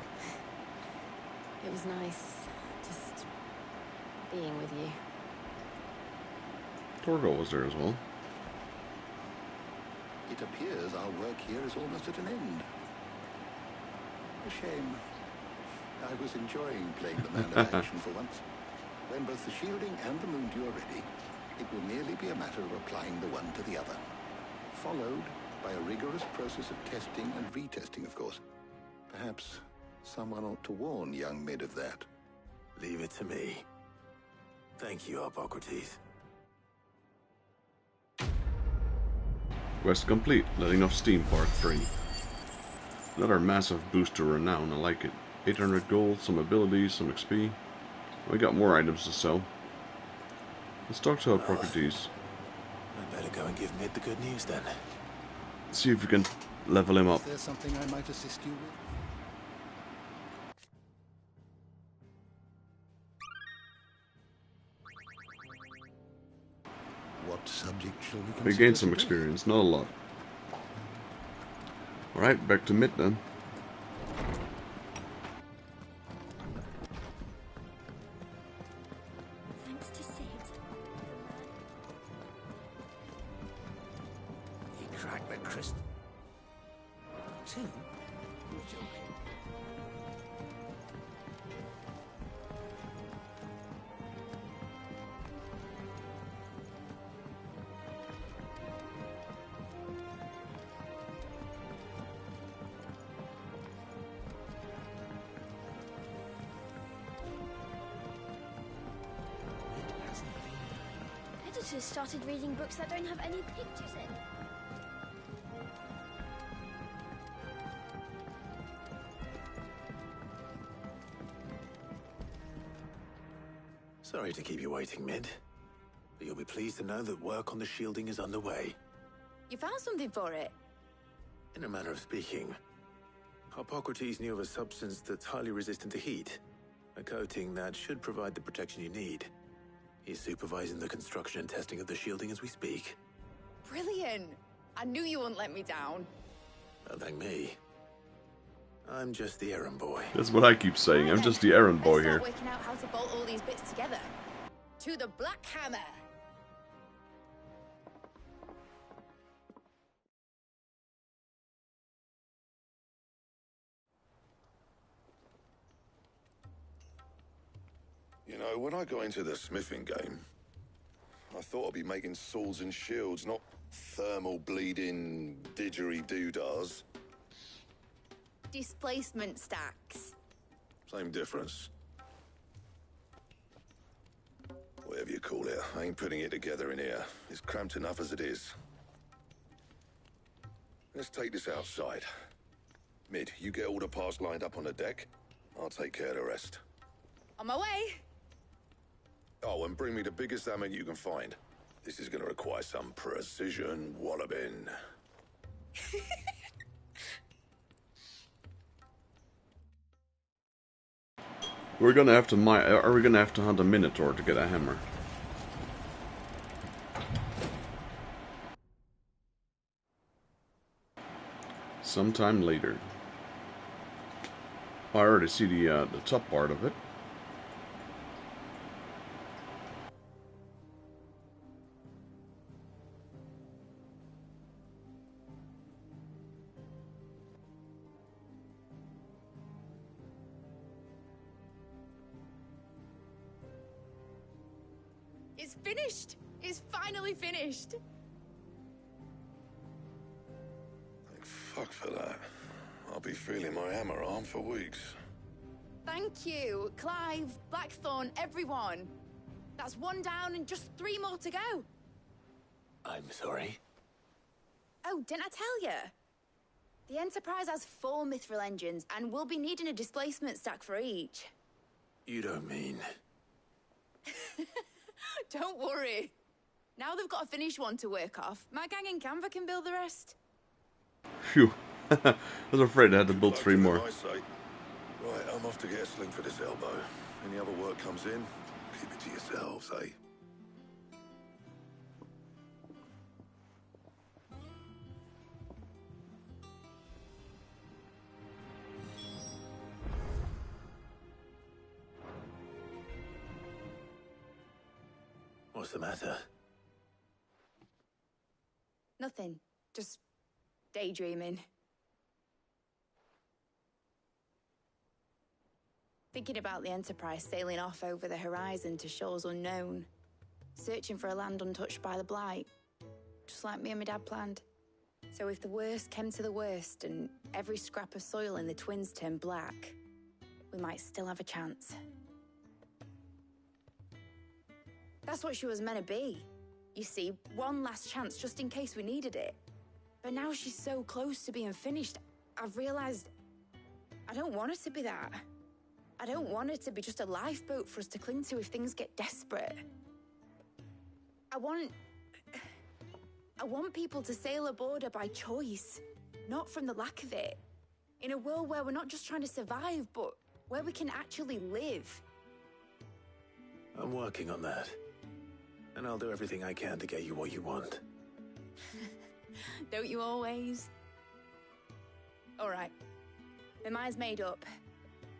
It was nice just being with you. Torgo was there as well. It appears our work here is almost at an end. A shame. I was enjoying playing the man of action for once. When both the shielding and the moon dew are ready, it will merely be a matter of applying the one to the other. Followed by a rigorous process of testing and retesting, of course. Perhaps someone ought to warn young Mid of that. Leave it to me. Thank you, Harpocrates. Quest complete, letting off steam part 3. Another massive boost to renown, I like it. 800 gold, some abilities, some XP. We got more items to sell. Let's talk to Harpocrates. I better go and give Mid the good news then. See if we can level him up. Is there something I might assist you with? What subject shall we consider? We gained some today? experience, not a lot. Alright, back to Mid then. Thanks to Sid. You cracked the crystal. Two? You're joking. Editors started reading books that don't have any pictures in. Sorry to keep you waiting, Mid. But you'll be pleased to know that work on the shielding is underway. You found something for it? In a manner of speaking, Harpocrates knew of a substance that's highly resistant to heat. A coating that should provide the protection you need. He's supervising the construction and testing of the shielding as we speak. Brilliant! I knew you wouldn't let me down. Don't thank me. I'm just the errand boy. That's what I keep saying, I'm just the errand boy here. Start working out how to bolt all these bits to the Black Hammer. You know, when I got into the smithing game, I thought I'd be making swords and shields, not thermal bleeding didgeridoo-dahs. Displacement stacks. Same difference. Whatever you call it, I ain't putting it together in here. It's cramped enough as it is. Let's take this outside. Mid, you get all the parts lined up on the deck. I'll take care of the rest. On my way. Oh, and bring me the biggest hammer you can find. This is gonna require some precision walloping. We're gonna have to are we gonna have to hunt a minotaur to get a hammer? Sometime later. I already see the top part of it. It's finished. It's finally finished. Thank fuck for that. I'll be feeling my hammer arm for weeks. Thank you, Clive, Blackthorn, everyone. That's one down and just 3 more to go. I'm sorry? Oh, didn't I tell you? The Enterprise has 4 mithril engines, and we'll be needing a displacement stack for each. You don't mean... Don't worry. Now they've got a finished one to work off. My gang in Canva can build the rest. Phew. I was afraid I had to build 3 more. Right, I'm off to get a sling for this elbow. Any other work comes in, keep it to yourselves, eh? What's the matter? Nothing. Just daydreaming. Thinking about the Enterprise sailing off over the horizon to shores unknown, searching for a land untouched by the Blight, just like me and my dad planned. So if the worst came to the worst and every scrap of soil in the Twins turned black, we might still have a chance. That's what she was meant to be. You see, one last chance just in case we needed it. But now she's so close to being finished, I've realized I don't want it to be that. I don't want it to be just a lifeboat for us to cling to if things get desperate. I want people to sail aboard her by choice, not from the lack of it. In a world where we're not just trying to survive, but where we can actually live. I'm working on that. And I'll do everything I can to get you what you want. Don't you always? All right. My mind's made up.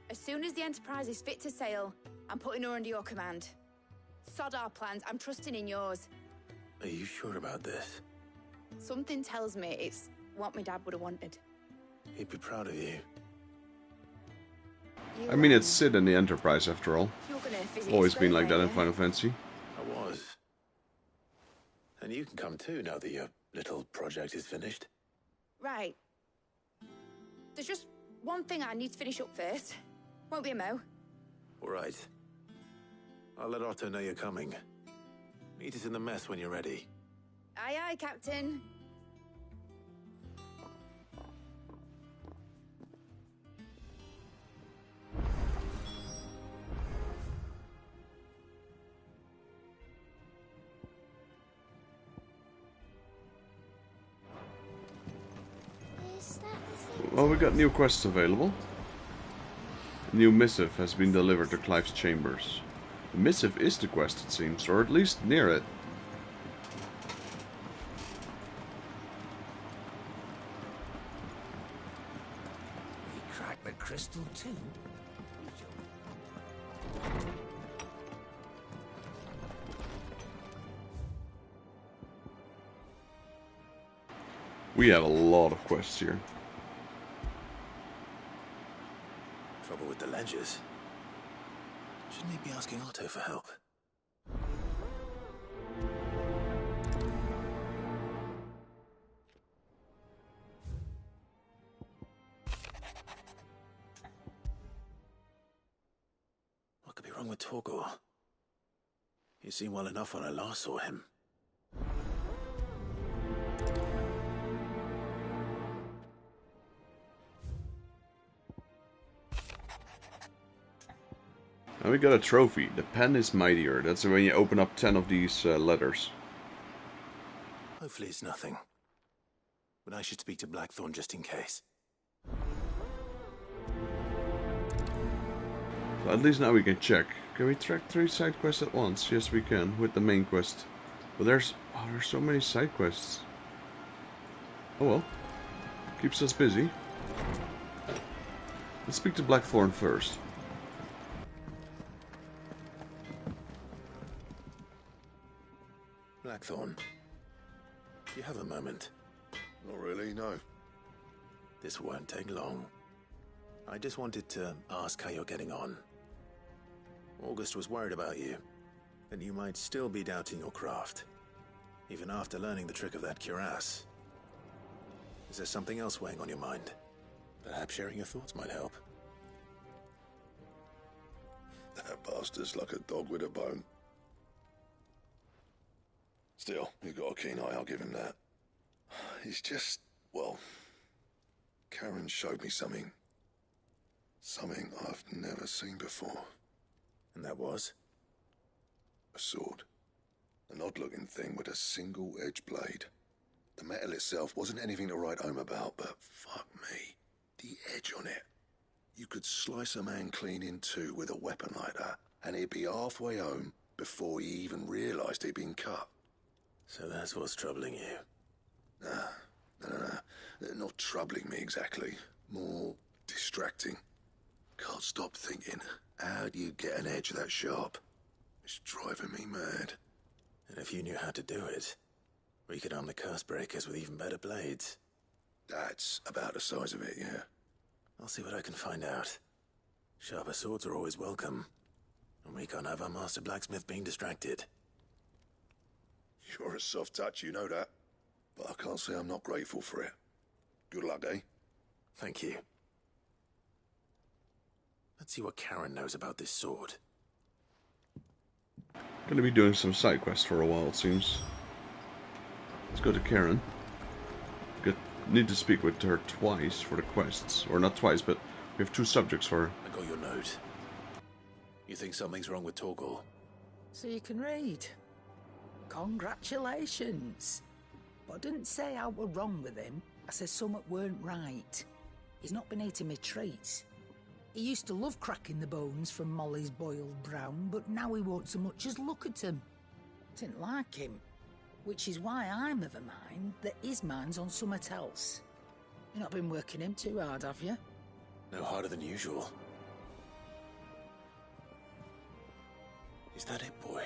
As soon as the Enterprise is fit to sail, I'm putting her under your command. Sod our plans, I'm trusting in yours. Are you sure about this? Something tells me it's what my dad would have wanted. He'd be proud of you. I mean, it's Sid in the Enterprise, after all. Always been like that in Final Fantasy. I was. And you can come too, now that your little project is finished. Right. There's just one thing I need to finish up first. Won't be a mo. All right. I'll let Otto know you're coming. Meet us in the mess when you're ready. Aye, aye, Captain. Well, we got new quests available. A new missive has been delivered to Clive's chambers. The missive is the quest, it seems, or at least near it. He cracked the crystal too. We have a lot of quests here. Trouble with the ledgers. Shouldn't he be asking Otto for help? What could be wrong with Torgor? He seemed well enough when I last saw him. And we got a trophy. The pen is mightier. That's when you open up 10 of these letters. Hopefully it's nothing. But I should speak to Blackthorn just in case. So at least now we can check. Can we track 3 side quests at once? Yes, we can, with the main quest. But there's so many side quests. Oh well. Keeps us busy. Let's speak to Blackthorn first. Blackthorn, do you have a moment? Not really, no. This won't take long. I just wanted to ask how you're getting on. August was worried about you, that you might still be doubting your craft, even after learning the trick of that cuirass. Is there something else weighing on your mind? Perhaps sharing your thoughts might help. That bastard's like a dog with a bone. Still, you've got a keen eye, I'll give him that. He's just, well, Karen showed me something. Something I've never seen before. And that was? A sword. An odd-looking thing with a single-edged blade. The metal itself wasn't anything to write home about, but fuck me, the edge on it. You could slice a man clean in two with a weapon like that, and he'd be halfway home before he even realised he'd been cut. So that's what's troubling you? No. Not troubling me exactly. More distracting. Can't stop thinking, how do you get an edge that sharp? It's driving me mad. And if you knew how to do it, we could arm the curse breakers with even better blades. That's about the size of it, yeah. I'll see what I can find out. Sharper swords are always welcome. And we can't have our master blacksmith being distracted. You're a soft touch, you know that. But I can't say I'm not grateful for it. Good luck, eh? Thank you. Let's see what Karen knows about this sword. Gonna be doing some side quests for a while, it seems. Let's go to Karen. Need to speak with her twice for the quests. Or not twice, but we have 2 subjects for her. I got your note. You think something's wrong with Torgor? So you can read. Congratulations. But I didn't say I were wrong with him. I said something weren't right. He's not been eating me treats. He used to love cracking the bones from Molly's boiled brown, but now he won't so much as look at them. Didn't like him. Which is why I'm of a mind that his mind's on something else. You've not been working him too hard, have you? No harder than usual. Is that it, boy?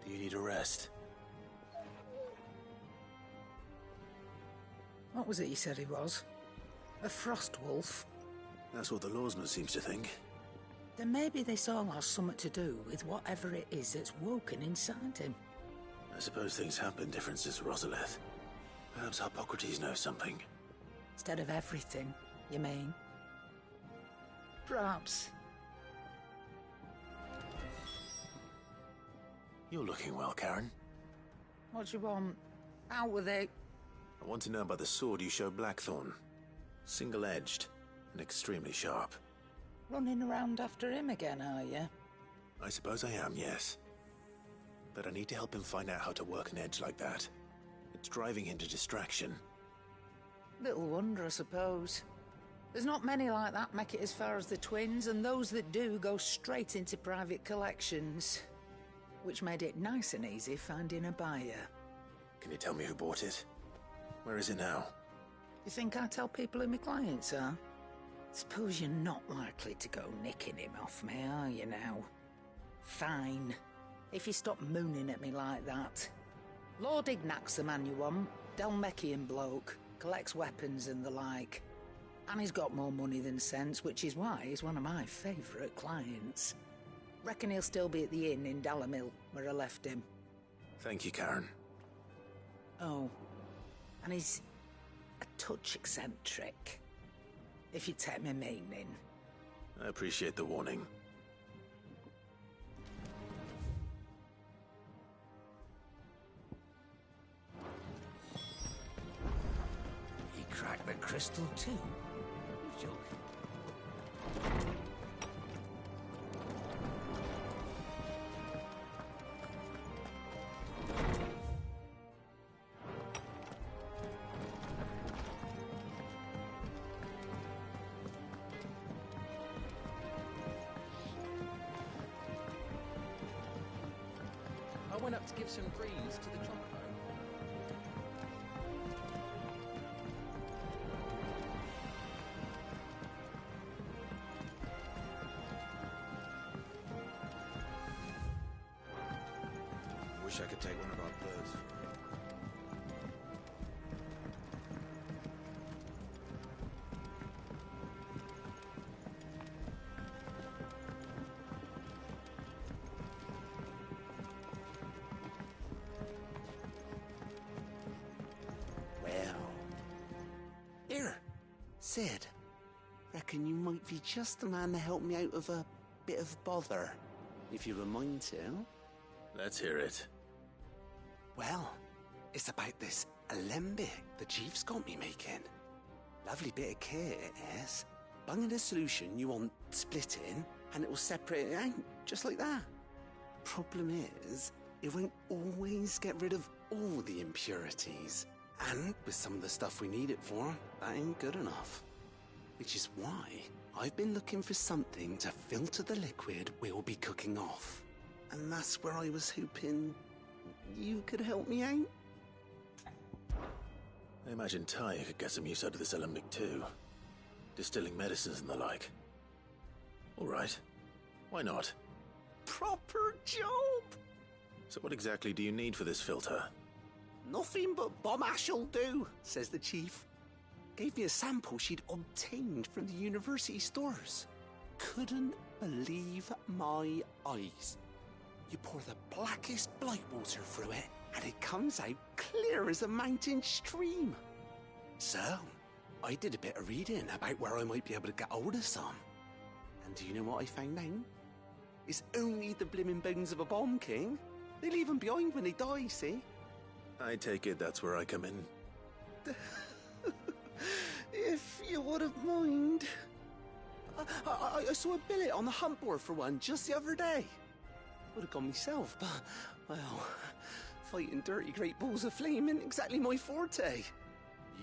Do you need a rest? What was it he said he was? A frost wolf? That's what the lawsman seems to think. Then maybe this all has something to do with whatever it is that's woken inside him. I suppose things have been different since Rosalith. Perhaps Hippocrates knows something. Instead of everything, you mean? Perhaps. You're looking well, Karen. What do you want? Out with it. I want to know about the sword you showed Blackthorn. Single-edged and extremely sharp. Running around after him again, are you? I suppose I am, yes. But I need to help him find out how to work an edge like that. It's driving him to distraction. Little wonder, I suppose. There's not many like that make it as far as the twins, and those that do go straight into private collections. Which made it nice and easy finding a buyer. Can you tell me who bought it? Where is it now? You think I tell people who my clients are? Suppose you're not likely to go nicking him off me, are you now? Fine. If you stop mooning at me like that. Lord Ignac's the man you want. Dalmekian bloke, collects weapons and the like. And he's got more money than sense, which is why he's one of my favourite clients. Reckon he'll still be at the inn in Dalamil, where I left him. Thank you, Karen. Oh, and he's a touch eccentric, if you take my meaning. I appreciate the warning. He cracked the crystal too? You're joking. I went up to give some greens to the Chocobo. Wish I could take one of our birds. Here, Sid. Reckon you might be just the man to help me out of a bit of bother, if you have a mind to. Let's hear it. Well, it's about this alembic the chief's got me making. Lovely bit of kit, it is. Bung in a solution you want splitting, and it will separate it out, just like that. Problem is, it won't always get rid of all the impurities. And with some of the stuff we need it for, that ain't good enough. Which is why I've been looking for something to filter the liquid we'll be cooking off. And that's where I was hoping you could help me out. I imagine Ty could get some use out of this alembic too. Distilling medicines and the like. Alright. Why not? Proper job! So what exactly do you need for this filter? Nothing but bomb ash'll do, says the chief. Gave me a sample she'd obtained from the university stores. Couldn't believe my eyes. You pour the blackest Blight water through it, and it comes out clear as a mountain stream. So, I did a bit of reading about where I might be able to get hold of some. And do you know what I found out? It's only the blimmin' bones of a bomb king. They leave them behind when they die, see? I take it that's where I come in. If you wouldn't mind. I saw a billet on the hunt board for one just the other day. Would have gone myself, but, well, fighting dirty great balls of flame isn't exactly my forte.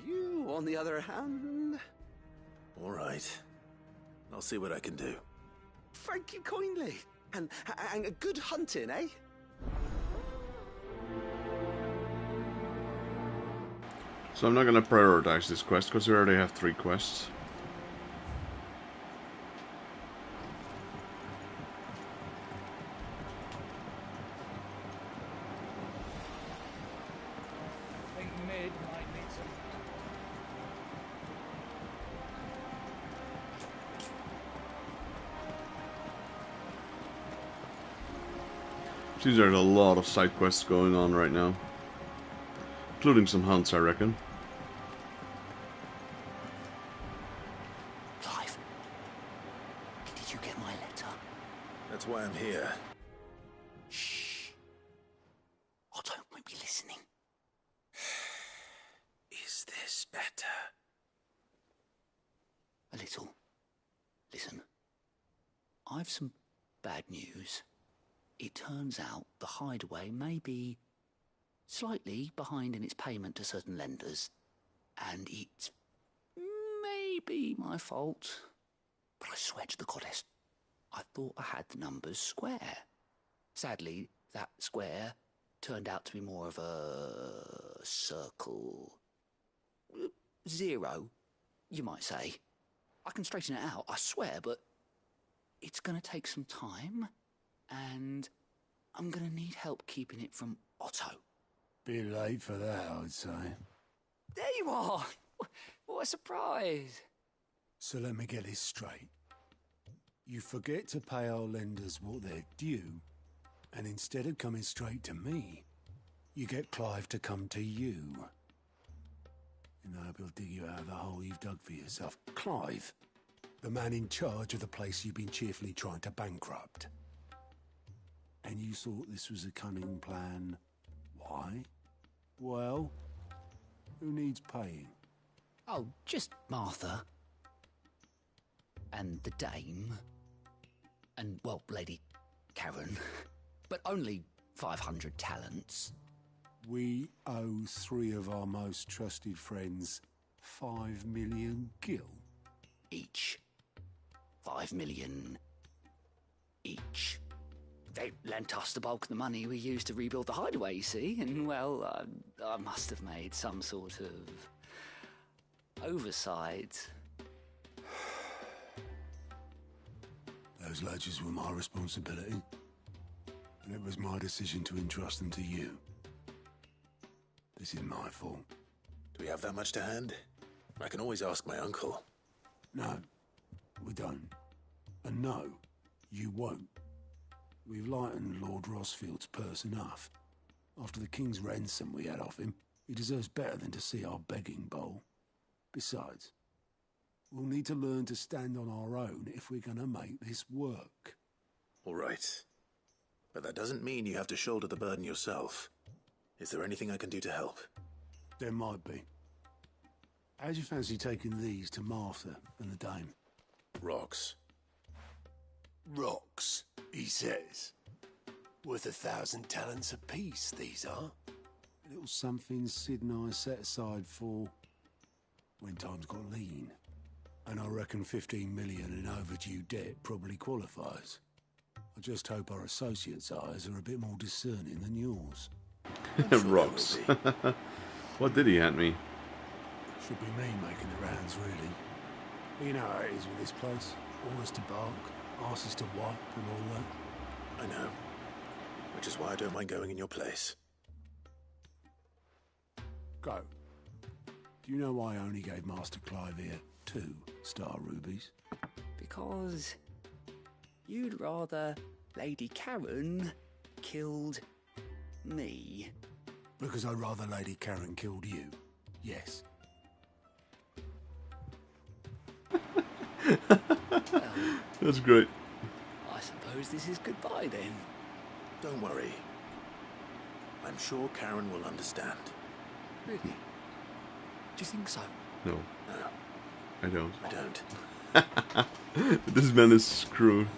You, on the other hand... Alright. I'll see what I can do. Thank you kindly. And a good hunting, eh? So I'm not going to prioritize this quest because we already have 3 quests. I think mid might need some. Seems there's a lot of side quests going on right now. Including some hunts, I reckon. Clive, did you get my letter? That's why I'm here. Shh. Otto might be listening. Is this better? A little. Listen, I've some bad news. It turns out the hideaway may be slightly behind in its payment to certain lenders, and it may be my fault. But I swear to the goddess, I thought I had the numbers square. Sadly, that square turned out to be more of a circle. 0, you might say. I can straighten it out, I swear, but it's going to take some time, and I'm going to need help keeping it from Otto. Bit late for that, I'd say. There you are! What a surprise! So let me get this straight. You forget to pay our lenders what they're due, and instead of coming straight to me, you get Clive to come to you. And I hope he'll dig you out of the hole you've dug for yourself. Clive, the man in charge of the place you've been cheerfully trying to bankrupt. And you thought this was a cunning plan. Why? Well, who needs paying? Oh, just Martha. And the Dame. And, well, Lady Karen. But only 500 talents. We owe 3 of our most trusted friends 5 million gil. Each. 5 million each. They lent us the bulk of the money we used to rebuild the hideaway, you see, and, well, I must have made some sort of oversight. Those ledgers were my responsibility, and it was my decision to entrust them to you. This is my fault. Do we have that much to hand? I can always ask my uncle. No, we don't. And no, you won't. We've lightened Lord Rosfield's purse enough. After the king's ransom we had off him, he deserves better than to see our begging bowl. Besides, we'll need to learn to stand on our own if we're gonna make this work. All right. But that doesn't mean you have to shoulder the burden yourself. Is there anything I can do to help? There might be. How'd you fancy taking these to Martha and the Dame? Rocks. Rocks, he says. Worth 1,000 talents apiece, these are. A little something Sid and I set aside for when times got lean. And I reckon 15 million in overdue debt probably qualifies. I just hope our associates' eyes are a bit more discerning than yours. Rocks. What did he hand me? Should be me making the rounds, really. But you know how it is with this place. Orders to bark, asses to wipe, and all that. I know. Which is why I don't mind going in your place. Go. Do you know why I only gave Master Clive here 2 star rubies? Because you'd rather Lady Karen killed me. Because I'd rather Lady Karen killed you. Yes. That's great. I suppose this is goodbye then. Don't worry. I'm sure Karen will understand. Really? Do you think so? No. No. I don't. I don't. This man is screwed.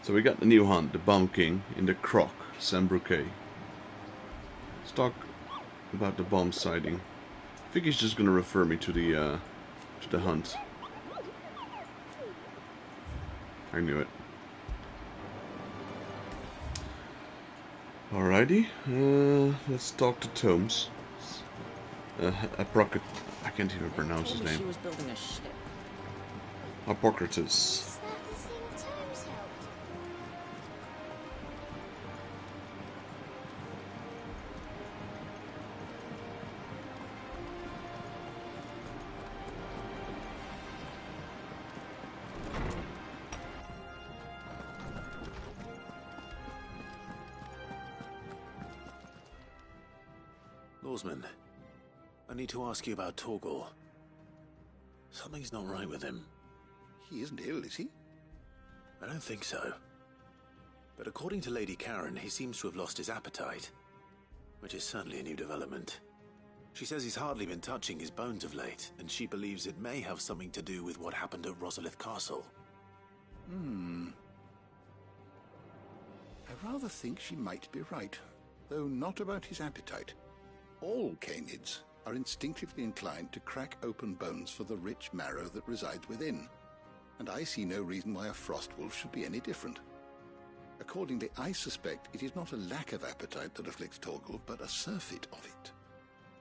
So we got the new hunt, the Bomb King, in the Croc, Sembruquet. Let's talk about the bomb sighting. I think he's just gonna refer me to the hunt. I knew it. Alrighty, let's talk to Tomes. I can't even pronounce his name. She was building a ship. Hippocrates. Lawsman, I need to ask you about Torgal. Something's not right with him. He isn't ill, is he? I don't think so. But according to Lady Karen, he seems to have lost his appetite, which is certainly a new development. She says he's hardly been touching his bones of late, and she believes it may have something to do with what happened at Rosalith Castle. I rather think she might be right, though not about his appetite. All canids are instinctively inclined to crack open bones for the rich marrow that resides within, and I see no reason why a frost wolf should be any different. Accordingly, I suspect it is not a lack of appetite that afflicts Torgal, but a surfeit of it.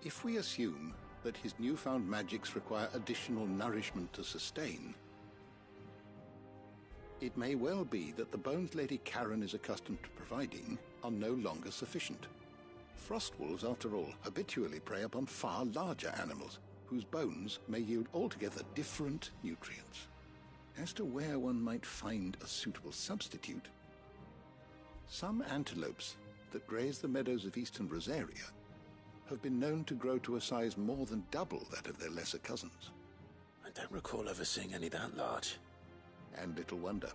If we assume that his newfound magics require additional nourishment to sustain, it may well be that the bones Lady Karen is accustomed to providing are no longer sufficient. Frostwolves, after all, habitually prey upon far larger animals, whose bones may yield altogether different nutrients. As to where one might find a suitable substitute, some antelopes that graze the meadows of eastern Rosaria have been known to grow to a size more than double that of their lesser cousins. I don't recall ever seeing any that large. And little wonder.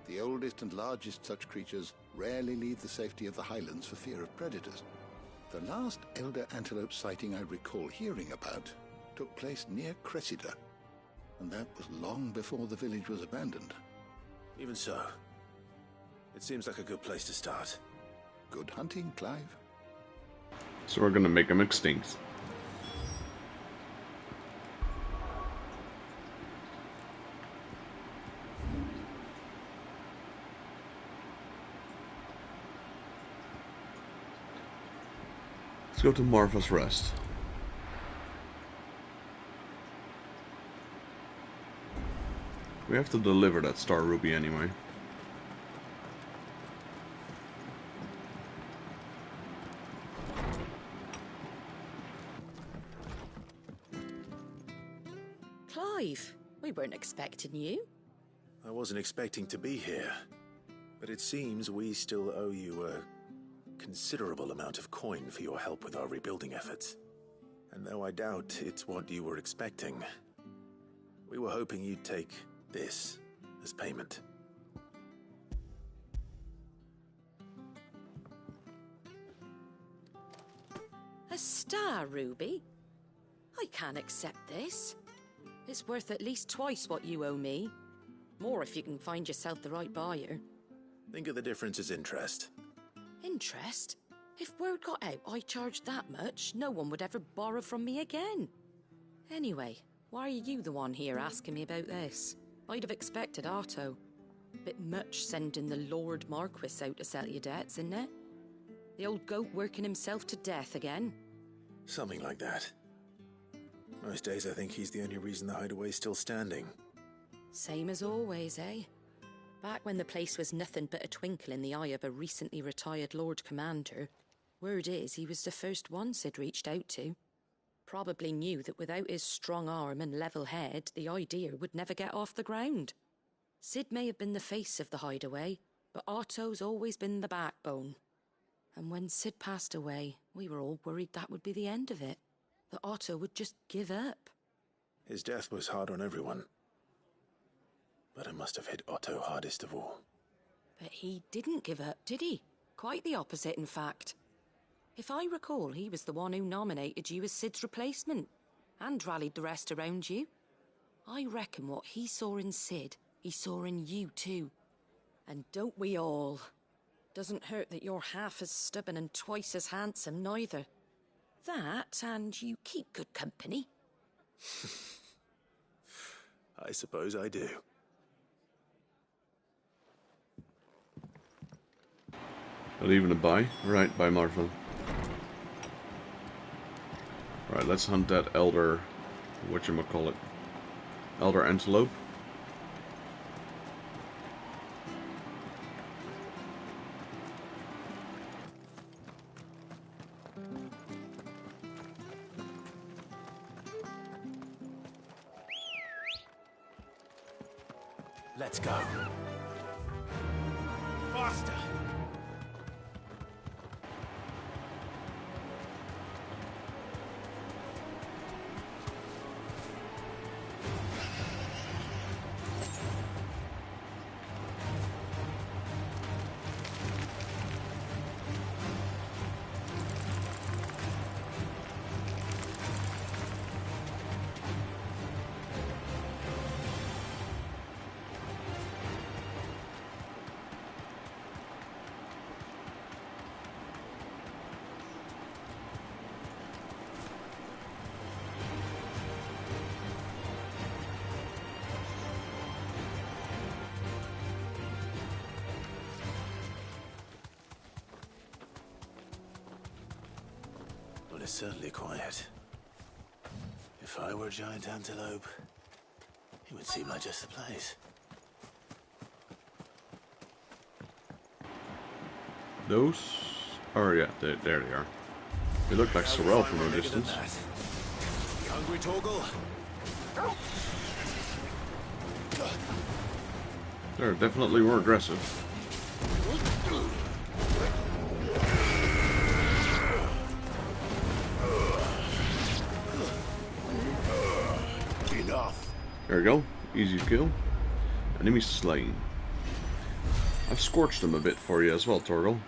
The oldest and largest such creatures rarely leave the safety of the highlands for fear of predators. The last elder antelope sighting I recall hearing about took place near Cressida, and that was long before the village was abandoned. Even so, it seems like a good place to start. Good hunting, Clive. So we're gonna make them extinct. Let's go to Martha's Rest. We have to deliver that star ruby anyway. Clive, we weren't expecting you. I wasn't expecting to be here, but it seems we still owe you a considerable amount of coin for your help with our rebuilding efforts. And though I doubt it's what you were expecting, we were hoping you'd take this as payment. A star ruby? I can't accept this. It's worth at least twice what you owe me. More if you can find yourself the right buyer. Think of the difference as interest. Interest? If word got out I charged that much, no one would ever borrow from me again. Anyway, why are you the one here asking me about this? I'd have expected Otto. Bit much sending the Lord Marquis out to settle your debts, isn't it? The old goat working himself to death again? Something like that. Most days I think he's the only reason the hideaway's still standing. Same as always, eh? Back when the place was nothing but a twinkle in the eye of a recently retired Lord Commander, word is he was the first one Sid reached out to. Probably knew that without his strong arm and level head, the idea would never get off the ground. Sid may have been the face of the hideaway, but Otto's always been the backbone. And when Sid passed away, we were all worried that would be the end of it. That Otto would just give up. His death was hard on everyone. But it must have hit Otto hardest of all. But he didn't give up, did he? Quite the opposite, in fact. If I recall, he was the one who nominated you as Sid's replacement, and rallied the rest around you. I reckon what he saw in Sid, he saw in you too. And don't we all? Doesn't hurt that you're half as stubborn and twice as handsome, neither. That, and you keep good company. I suppose I do. Not even a buy? Right, buy Martha. Right, let's hunt that elder... whatchamacallit? Elder antelope. Let's go. Faster! is certainly quiet. If I were a giant antelope, it would seem like just the place. Those? Oh yeah, there they are. They look like sorrel from a distance. You hungry, Torgal? They're definitely more aggressive. Enough. There we go. Easy kill. Enemy slain. I've scorched them a bit for you as well, Torgal.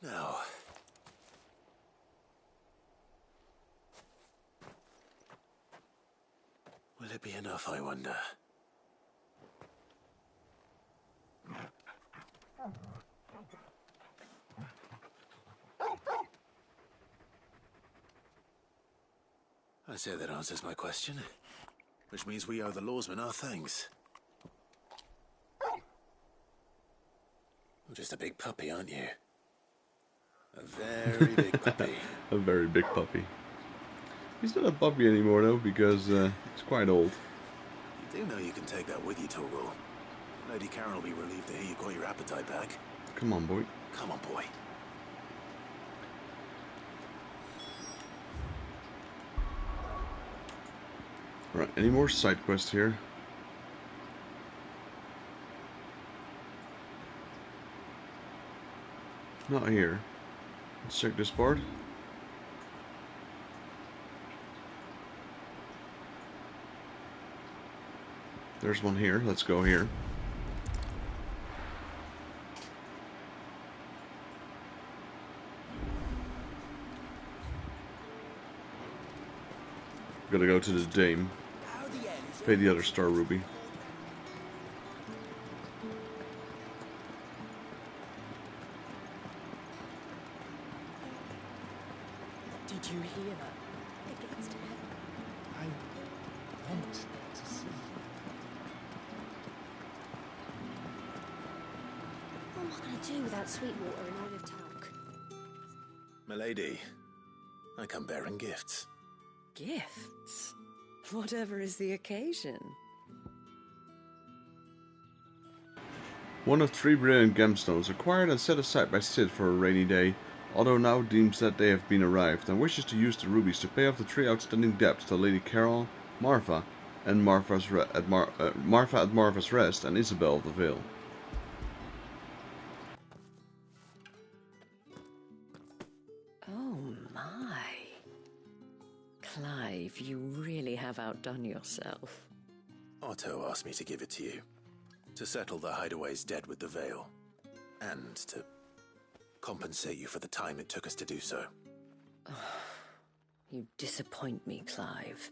Now. Will it be enough, I wonder? I say that answers my question. Which means we owe the lawsmen our thanks. You're just a big puppy, aren't you? A very big puppy. A very big puppy. He's not a puppy anymore though, because he's quite old. You do know you can take that with you, Torgal. Lady Karen will be relieved to hear you got your appetite back. Come on, boy. Come on, boy. Right, any more side quests here? Not here. Let's check this part. There's one here. Let's go here. Gotta go to the dame. Pay the other star ruby. Did you hear that? The gates to heaven. I want to see. What am I going to do without Sweetwater and oil of talc? Milady, I come bearing gifts. Gifts? Whatever is the occasion. One of 3 brilliant gemstones acquired and set aside by Sid for a rainy day. Otto now deems that they have been arrived and wishes to use the rubies to pay off the 3 outstanding debts to Lady Carol, Marfa, and Marfa at Marfa's Rest, and Isabel of the Vale. Oh my. Clive, you really have outdone yourself. Otto asked me to give it to you. To settle the Hideaway's debt with the Vale. And to compensate you for the time it took us to do so. You disappoint me, Clive.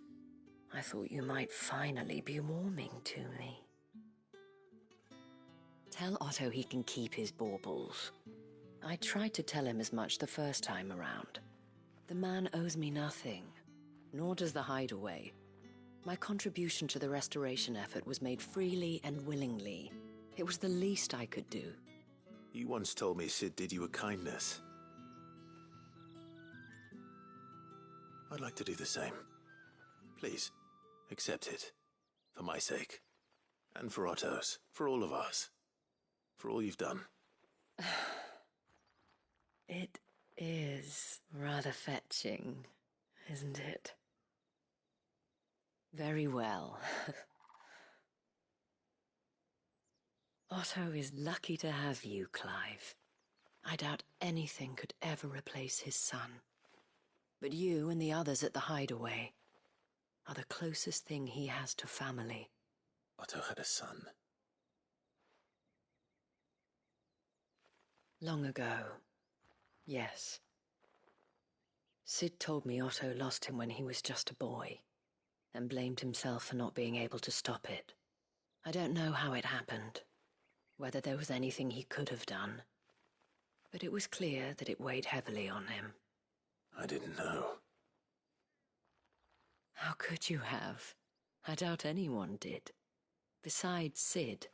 I thought you might finally be warming to me. Tell Otto he can keep his baubles. I tried to tell him as much the first time around. The man owes me nothing, nor does the Hideaway. My contribution to the restoration effort was made freely and willingly. It was the least I could do. You once told me Sid did you a kindness. I'd like to do the same. Please, accept it. For my sake. And for Otto's. For all of us. For all you've done. It is rather fetching, isn't it? Very well. Otto is lucky to have you, Clive. I doubt anything could ever replace his son. But you and the others at the Hideaway are the closest thing he has to family. Otto had a son. Long ago, yes. Sid told me Otto lost him when he was just a boy, and blamed himself for not being able to stop it. I don't know how it happened, whether there was anything he could have done, but it was clear that it weighed heavily on him. I didn't know. How could you have? I doubt anyone did. Besides Sid,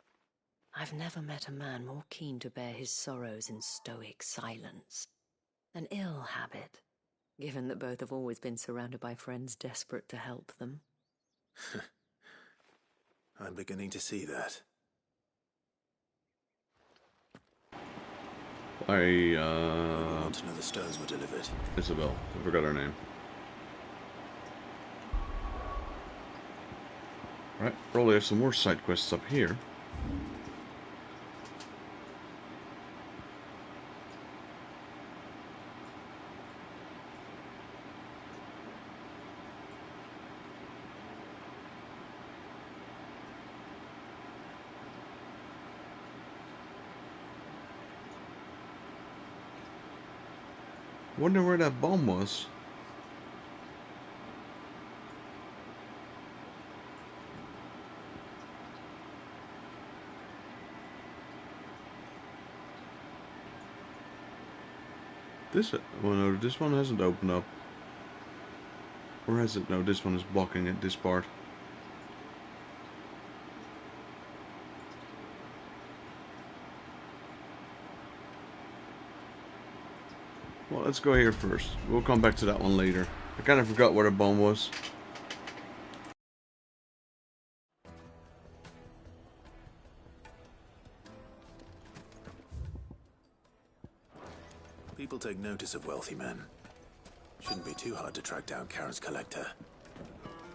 I've never met a man more keen to bear his sorrows in stoic silence. An ill habit, given that both have always been surrounded by friends desperate to help them. I'm beginning to see that. I want to know the stones were delivered. Isabel. I forgot her name. Right, probably have some more side quests up here. Wonder where that bomb was. Well, no, this one hasn't opened up. Or has it? No, this one is blocking it, this part. Well, let's go here first. We'll come back to that one later. I kind of forgot where the bomb was. People take notice of wealthy men. Shouldn't be too hard to track down Karen's collector.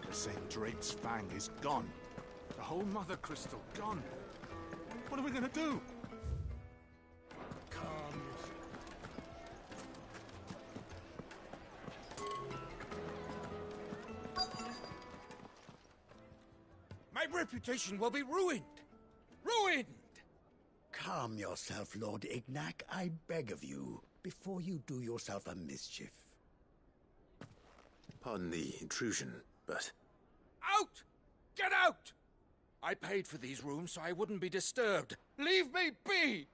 The St. Drake's fang is gone. The whole mother crystal gone. What are we gonna do? My reputation will be ruined! Ruined! Calm yourself, Lord Ignac, I beg of you, before you do yourself a mischief. Pardon the intrusion, but... Out! Get out! I paid for these rooms so I wouldn't be disturbed. Leave me be!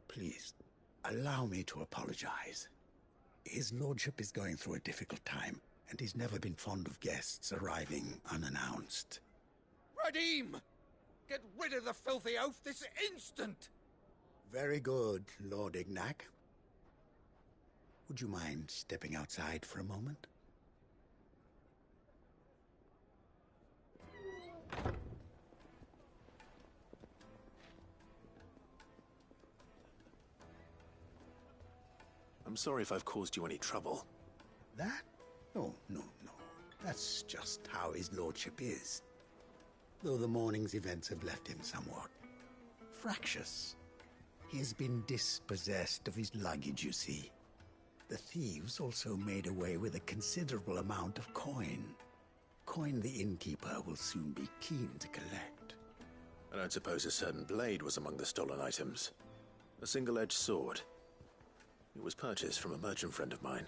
Please, allow me to apologize. His lordship is going through a difficult time, and he's never been fond of guests arriving unannounced. Radim! Get rid of the filthy oaf this instant! Very good, Lord Ignac. Would you mind stepping outside for a moment? I'm sorry if I've caused you any trouble. That? Oh, no. That's just how his lordship is. Though the morning's events have left him somewhat fractious. He has been dispossessed of his luggage, you see. The thieves also made away with a considerable amount of coin. Coin the innkeeper will soon be keen to collect. I don't suppose a certain blade was among the stolen items. A single-edged sword. It was purchased from a merchant friend of mine.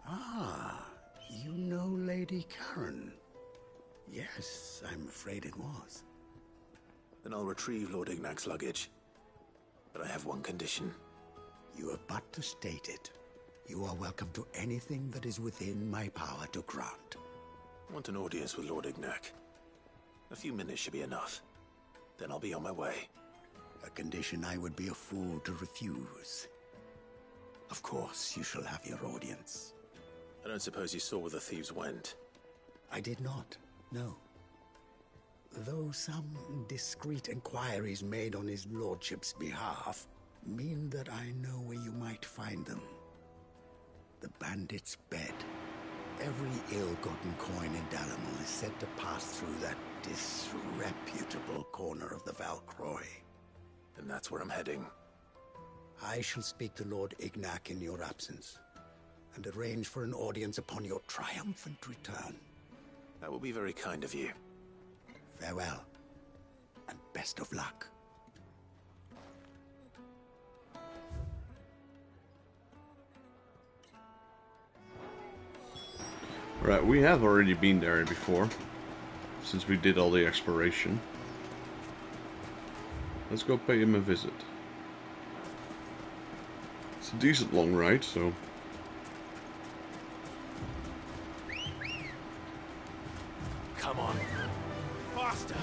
Ah, you know Lady Karen. Yes, I'm afraid it was. Then I'll retrieve Lord Ignac's luggage. But I have one condition. You have but to state it. You are welcome to anything that is within my power to grant. I want an audience with Lord Ignac. A few minutes should be enough. Then I'll be on my way. A condition I would be a fool to refuse. Of course, you shall have your audience. I don't suppose you saw where the thieves went? I did not, no. Though some discreet inquiries made on his lordship's behalf mean that I know where you might find them. The bandit's bed. Every ill-gotten coin in Dalamil is said to pass through that disreputable corner of the Valcroy. And that's where I'm heading. I shall speak to Lord Ignac in your absence, and arrange for an audience upon your triumphant return. That will be very kind of you. Farewell, and best of luck. Right, we have already been there before, since we did all the exploration. Let's go pay him a visit. It's a decent long ride, so... Come on. Faster.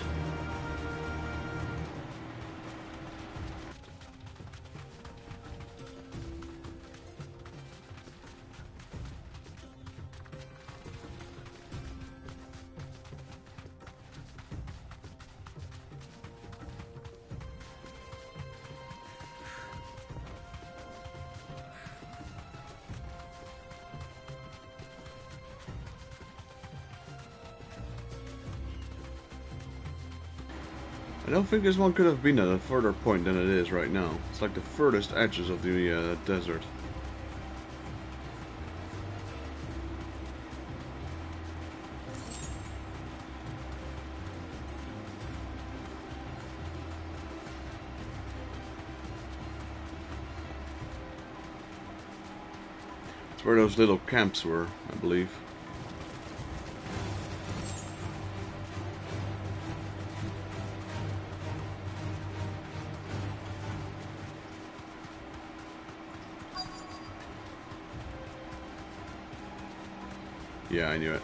I don't think this one could have been at a further point than it is right now. It's like the furthest edges of the desert. It's where those little camps were, I believe. Yeah, I knew it.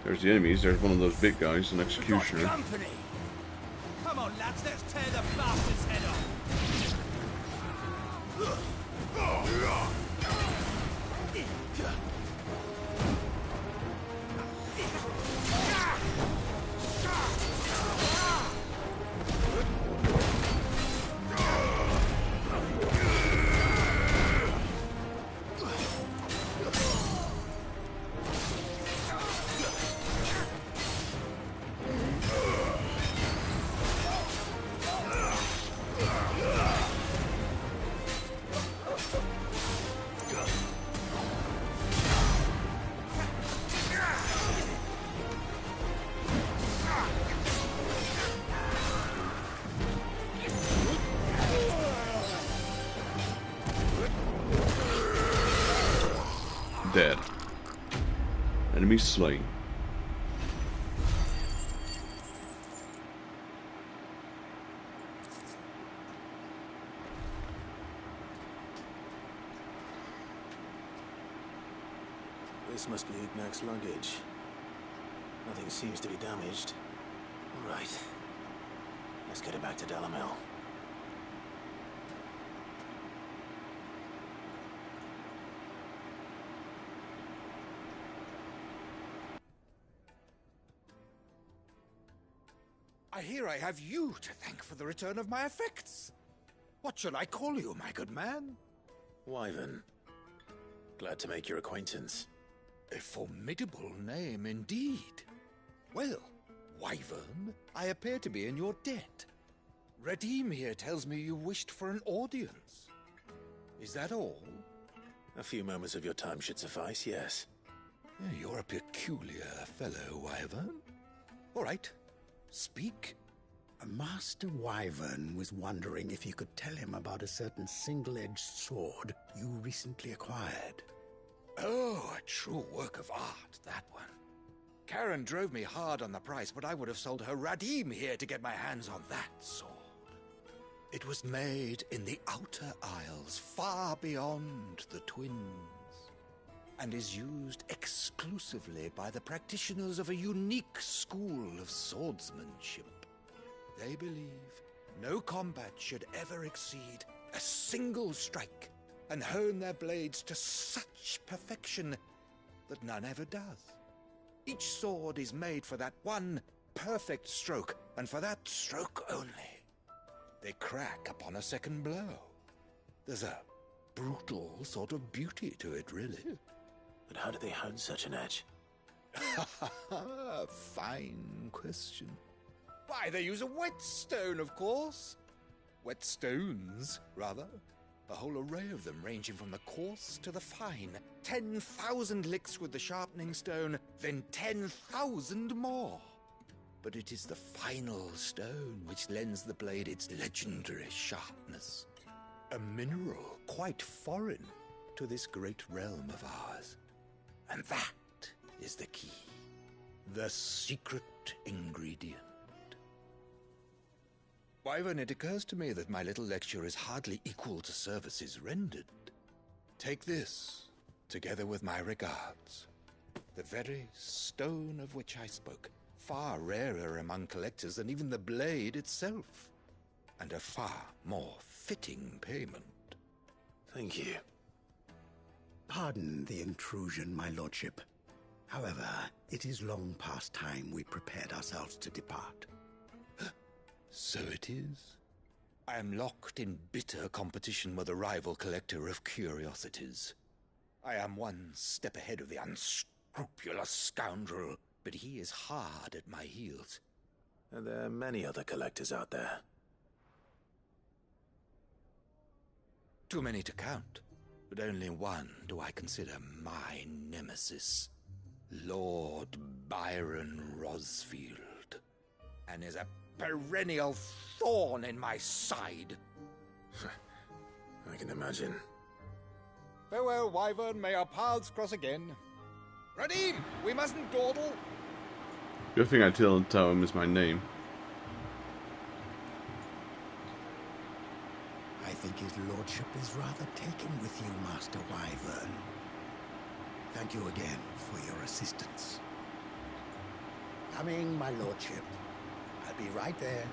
There's the enemies. There's one of those big guys, an executioner. Company. Come on, lads, let's tear the bastard's head off. Dead. Enemy slain. This must be Ignac's luggage. Nothing seems to be damaged. All right. Let's get it back to Dalamel. I hear I have you to thank for the return of my effects. What shall I call you, my good man? Wyvern. Glad to make your acquaintance. A formidable name indeed. Well, Wyvern, I appear to be in your debt. Redeem here tells me you wished for an audience. Is that all? A few moments of your time should suffice, yes. You're a peculiar fellow, Wyvern. All right. Speak. Master Wyvern was wondering if you could tell him about a certain single-edged sword you recently acquired. Oh, a true work of art, that one. Karen drove me hard on the price, but I would have sold her Radim here to get my hands on that sword. It was made in the Outer Isles, far beyond the Twins, and is used exclusively by the practitioners of a unique school of swordsmanship. They believe no combat should ever exceed a single strike, and hone their blades to such perfection that none ever does. Each sword is made for that one perfect stroke, and for that stroke only. They crack upon a second blow. There's a brutal sort of beauty to it, really. But how do they hone such an edge? Fine question. Why, they use a whetstone, of course. Whetstones, rather. A whole array of them, ranging from the coarse to the fine. 10,000 licks with the sharpening stone, then 10,000 more. But it is the final stone which lends the blade its legendary sharpness. A mineral quite foreign to this great realm of ours. And that is the key. The secret ingredient. Wyvern, it occurs to me that my little lecture is hardly equal to services rendered. Take this, together with my regards. The very stone of which I spoke, far rarer among collectors than even the blade itself, and a far more fitting payment. Thank you. Pardon the intrusion, my lordship. However, it is long past time we prepared ourselves to depart. So it is. I am locked in bitter competition with a rival collector of curiosities. I am one step ahead of the unscrupulous scoundrel, but he is hard at my heels. And there are many other collectors out there. Too many to count, but only one do I consider my nemesis. Lord Byron Rosfield. And is a perennial thorn in my side. I can imagine. Farewell, Wyvern. May our paths cross again. Radim, we mustn't dawdle. Good thing I didn't tell him is my name. I think his lordship is rather taken with you, Master Wyvern. Thank you again for your assistance. Coming, my lordship. I'll be right there.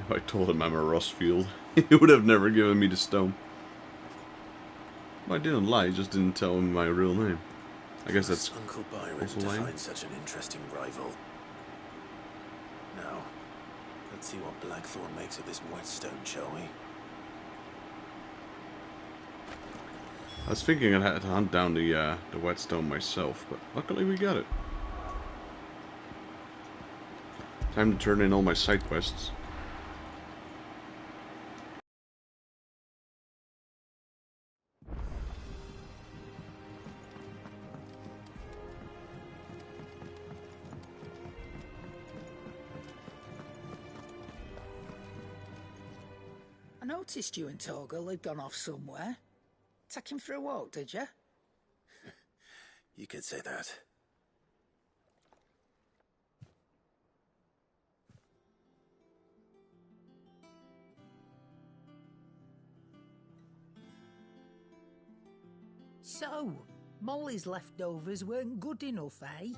If I told him I'm a Rosfield, he would have never given me the stone. I didn't lie, just didn't tell him my real name. I guess that's Uncle Byron also to lying. find such an interesting rival. Now, let's see what Blackthorn makes of this whetstone, shall we? I was thinking I'd have to hunt down the whetstone myself, but luckily we got it. Time to turn in all my side quests. I noticed you and Torgal had gone off somewhere. Take him for a walk, did you? You could say that. So, Molly's leftovers weren't good enough, eh?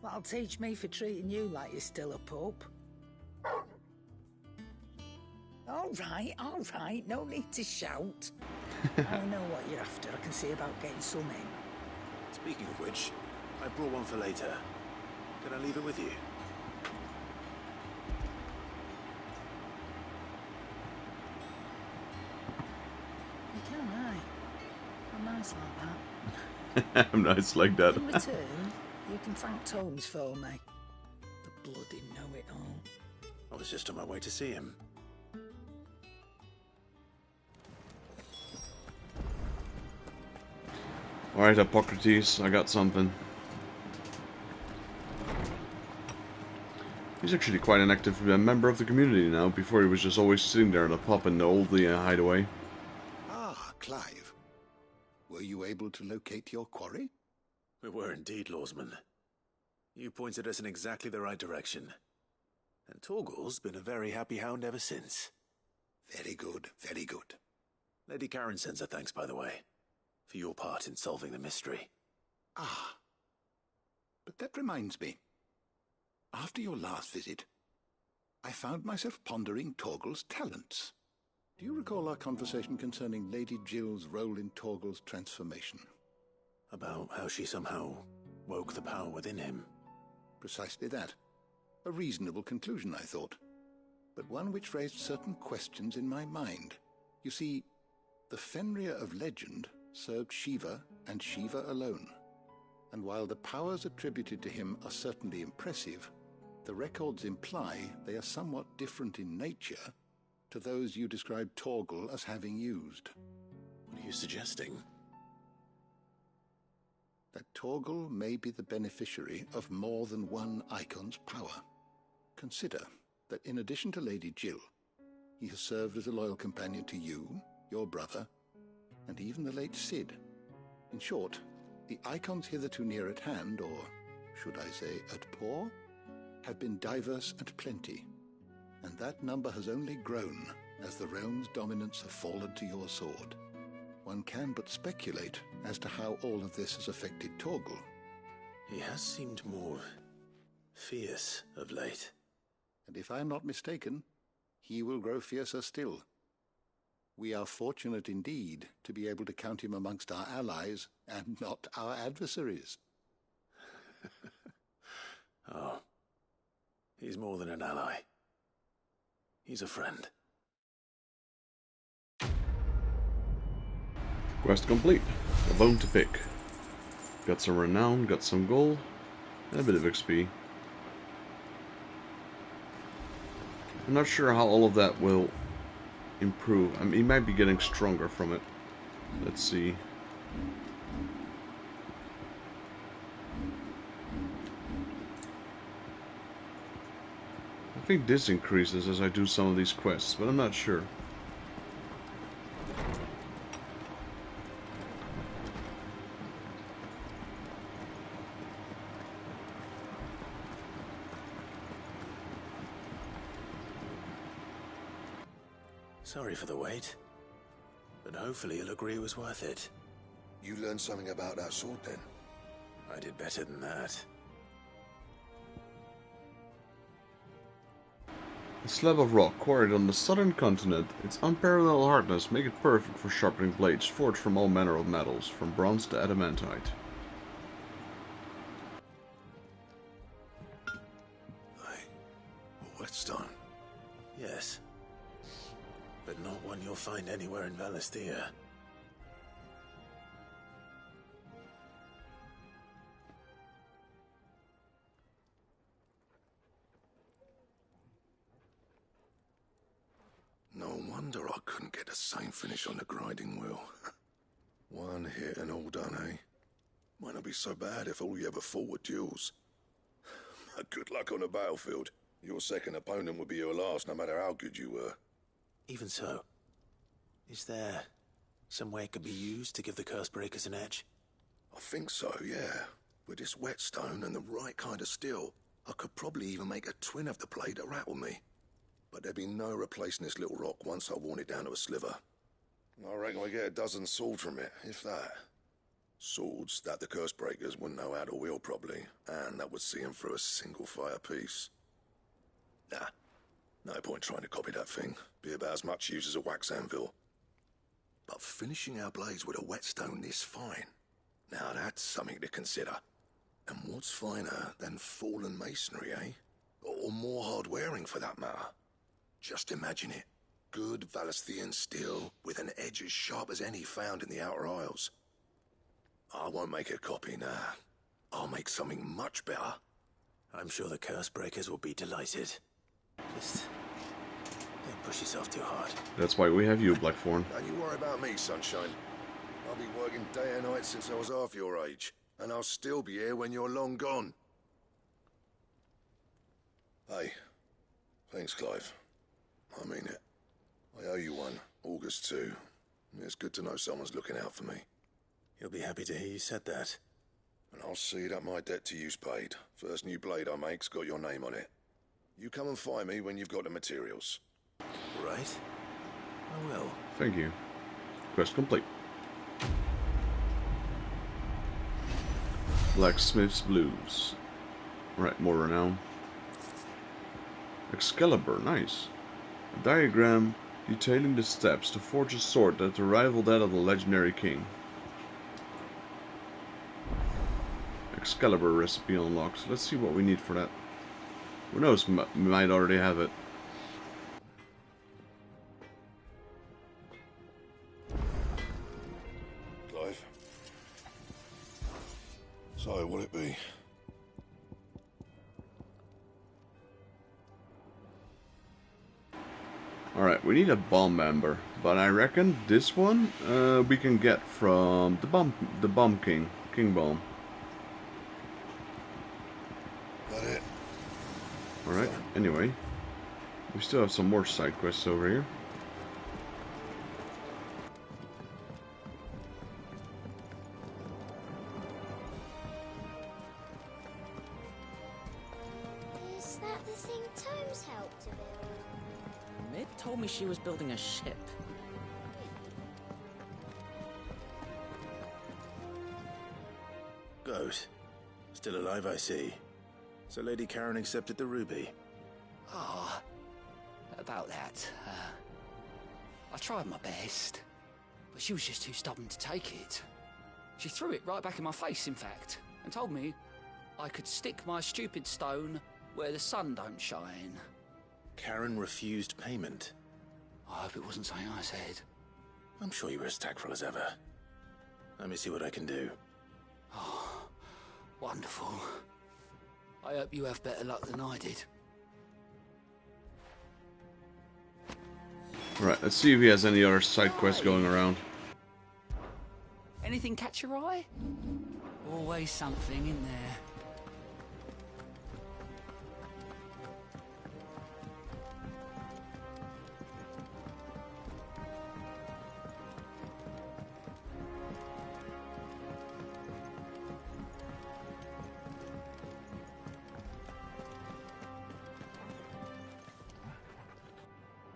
That'll teach me for treating you like you're still a pup. All right, no need to shout. I know what you're after. I can see about getting some in. Speaking of which, I brought one for later. Can I leave it with you? You can, aye. I'm nice like that. I'm nice like that. In return, you can thank Tomes for me. The bloody know-it-all. I was just on my way to see him. Alright, Hippocrates, I got something. He's actually quite an active member of the community now. Before he was just always sitting there in a pub in the old hideaway. Ah, Clive. Were you able to locate your quarry? We were indeed, Lawsman. You pointed us in exactly the right direction. And Torgal's been a very happy hound ever since. Very good, very good. Lady Karen sends her thanks, by the way, for your part in solving the mystery. Ah. But that reminds me. After your last visit, I found myself pondering Torgal's talents. Do you recall our conversation concerning Lady Jill's role in Torgal's transformation? About how she somehow woke the power within him. Precisely that. A reasonable conclusion, I thought. But one which raised certain questions in my mind. You see, the Fenrir of legend served Shiva and Shiva alone. And while the powers attributed to him are certainly impressive, the records imply they are somewhat different in nature to those you described Torgal as having used. What are you suggesting? That Torgal may be the beneficiary of more than one Eikon's power. Consider that in addition to Lady Jill, he has served as a loyal companion to you, your brother, and even the late Cid. In short, the Eikons hitherto near at hand, or should I say at paw, have been diverse and plenty, and that number has only grown as the realm's dominance have fallen to your sword. One can but speculate as to how all of this has affected Torgal. He has seemed more fierce of late. And if I am not mistaken, he will grow fiercer still. We are fortunate indeed to be able to count him amongst our allies and not our adversaries. Oh, he's more than an ally. He's a friend. Quest complete. A bone to pick. Got some renown, got some gold, and a bit of XP. I'm not sure how all of that will improve. I mean, he might be getting stronger from it. Let's see. I think this increases as I do some of these quests, but I'm not sure. Sorry for the wait, but hopefully you'll agree it was worth it. You learned something about that sword then? I did better than that. A slab of rock quarried on the southern continent, its unparalleled hardness make it perfect for sharpening blades forged from all manner of metals, from bronze to adamantite. A whetstone? Yes. But not one you'll find anywhere in Valisthea. No wonder I couldn't get the same finish on the grinding wheel. One hit and all done, eh? Might not be so bad if all you ever fought were duels. Good luck on the battlefield. Your second opponent would be your last, no matter how good you were. Even so, is there some way it could be used to give the Cursebreakers an edge? I think so, yeah. With this whetstone and the right kind of steel, I could probably even make a twin of the blade to rattle me. But there'd be no replacing this little rock once I worn it down to a sliver. I reckon we get a dozen swords from it, if that. Swords that the Cursebreakers wouldn't know how to wield properly, and that would see them through a single fire piece. Nah, no point trying to copy that thing. Be about as much use as a wax anvil. But finishing our blades with a whetstone this fine, now that's something to consider. And what's finer than fallen masonry, eh? Or more hard-wearing for that matter. Just imagine it. Good Valisthean steel with an edge as sharp as any found in the Outer Isles. I won't make a copy, nah. I'll make something much better. I'm sure the Cursebreakers will be delighted. Just don't push yourself too hard. That's why we have you, Blackthorn. Don't you worry about me, Sunshine. I'll be working day and night since I was half your age, and I'll still be here when you're long gone. Hey, thanks, Clive. I mean it. I owe you one, August too. It's good to know someone's looking out for me. He'll be happy to hear you said that. And I'll see that my debt to you's paid. First new blade I make's got your name on it. You come and find me when you've got the materials. Right. I will. Thank you. Quest complete. Blacksmith's Blues. Right, more renown. Excalibur, nice. A diagram detailing the steps to forge a sword that to rival that of the legendary king. Excalibur recipe unlocked. Let's see what we need for that. Who knows, we might already have it. Clive. So, what'll it be? Alright, we need a bomb member, but I reckon this one we can get from the bomb king, King Bomb. That it? Alright, anyway, we still have some more side quests over here. Is that the thing Tomes helped to build? Mid told me she was building a ship. Goat. Still alive, I see. So Lady Karen accepted the ruby. Ah, about that. I tried my best, but she was just too stubborn to take it. She threw it right back in my face, in fact, and told me I could stick my stupid stone where the sun don't shine. Karen refused payment. I hope it wasn't something I said. I'm sure you were as tactful as ever. Let me see what I can do. Oh, wonderful. I hope you have better luck than I did. Right, let's see if he has any other side quests going around. Anything catch your eye? Always something in there.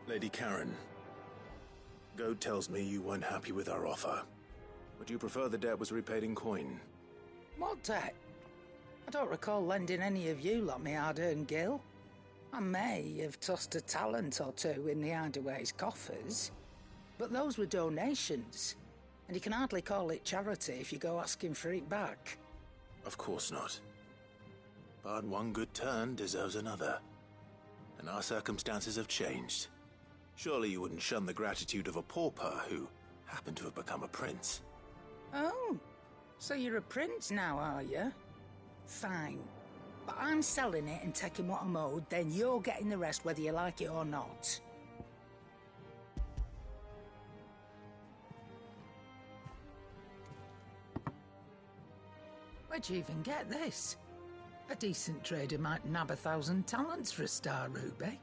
Lady Karen, Goad tells me you weren't happy with our offer. Would you prefer the debt was repaid in coin? What debt? I don't recall lending any of you like me hard-earned gil. I may have tossed a talent or two in the Hideaway's coffers, but those were donations, and you can hardly call it charity if you go asking for it back. Of course not. But one good turn deserves another. And our circumstances have changed. Surely you wouldn't shun the gratitude of a pauper who happened to have become a prince. Oh, so you're a prince now, are you? Fine. But I'm selling it and taking what I'm owed, then you're getting the rest whether you like it or not. Where'd you even get this? A decent trader might nab 1,000 talents for a star ruby.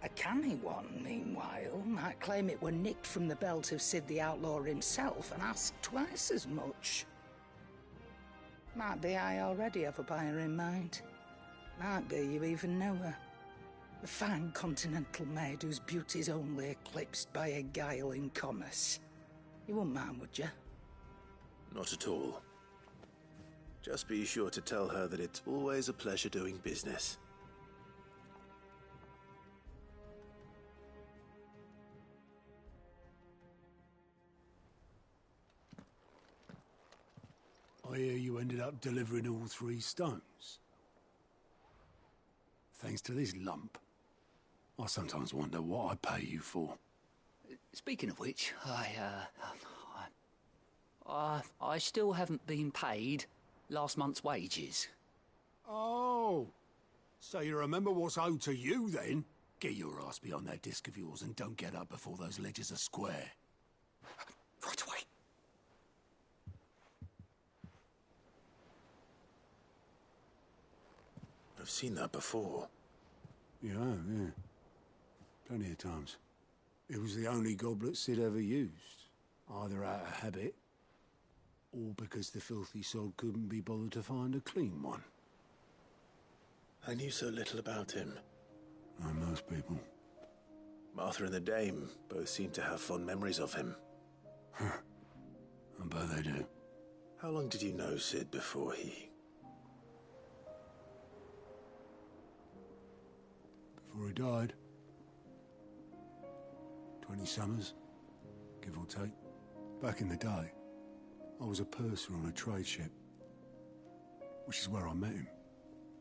A canny one, meanwhile, might claim it were nicked from the belt of Sid the Outlaw himself and ask twice as much. Might be I already have a buyer in mind. Might be you even know her. A fine continental maid whose beauty's only eclipsed by a guile in commerce. You wouldn't mind, would you? Not at all. Just be sure to tell her that it's always a pleasure doing business. I hear you ended up delivering all 3 stones. Thanks to this lump. I sometimes wonder what I pay you for. Speaking of which, I still haven't been paid last month's wages. Oh, so you remember what's owed to you then? Get your ass behind that disc of yours and don't get up before those ledgers are square. Right away. I've seen that before. Yeah, yeah. Plenty of times. It was the only goblet Sid ever used. Either out of habit, or because the filthy sod couldn't be bothered to find a clean one. I knew so little about him. Like most people. Martha and the Dame both seem to have fond memories of him. I bet they do. How long did you know Sid before he... Before he died. 20 summers, give or take. Back in the day, I was a purser on a trade ship, which is where I met him.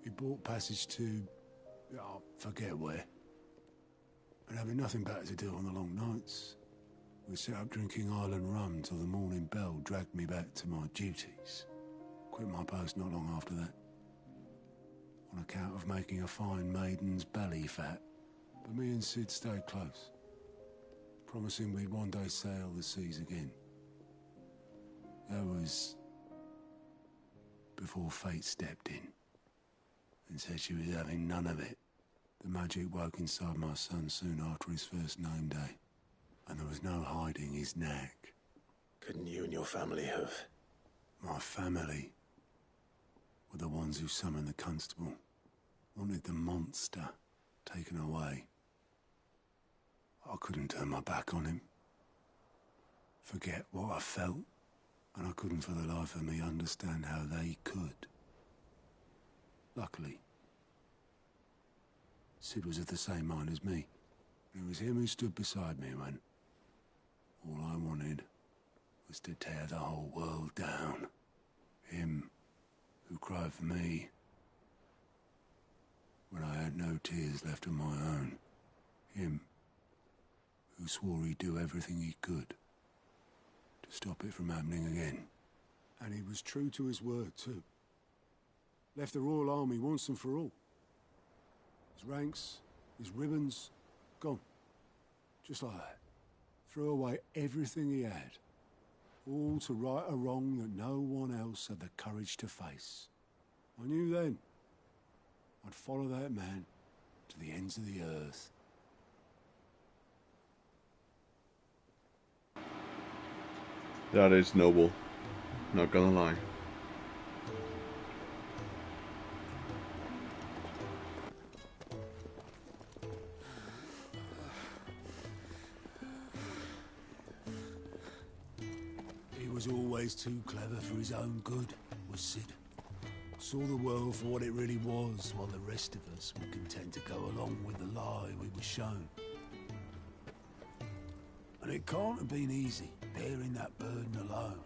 He bought passage to... I forget where. And having nothing better to do on the long nights, we set up drinking island rum till the morning bell dragged me back to my duties. Quit my post not long after that. On account of making a fine maiden's belly fat. But me and Sid stayed close, promising we'd one day sail the seas again. That was before fate stepped in and said she was having none of it. The magic woke inside my son soon after his first name day, and there was no hiding his knack. Couldn't you and your family have... My family were the ones who summoned the constable, wanted the monster taken away. I couldn't turn my back on him, forget what I felt, and I couldn't for the life of me understand how they could. Luckily, Sid was of the same mind as me. It was him who stood beside me when all I wanted was to tear the whole world down. Him who cried for me when I had no tears left of my own. Him who swore he'd do everything he could to stop it from happening again. And he was true to his word, too. Left the Royal Army once and for all. His ranks, his ribbons, gone. Just like that. threw away everything he had, all to right a wrong that no one else had the courage to face. I knew then I'd follow that man to the ends of the earth. That is noble, not gonna lie. He was always too clever for his own good, was Sid. Saw the world for what it really was, while the rest of us were content to go along with the lie we were shown. And it can't have been easy, bearing that burden alone.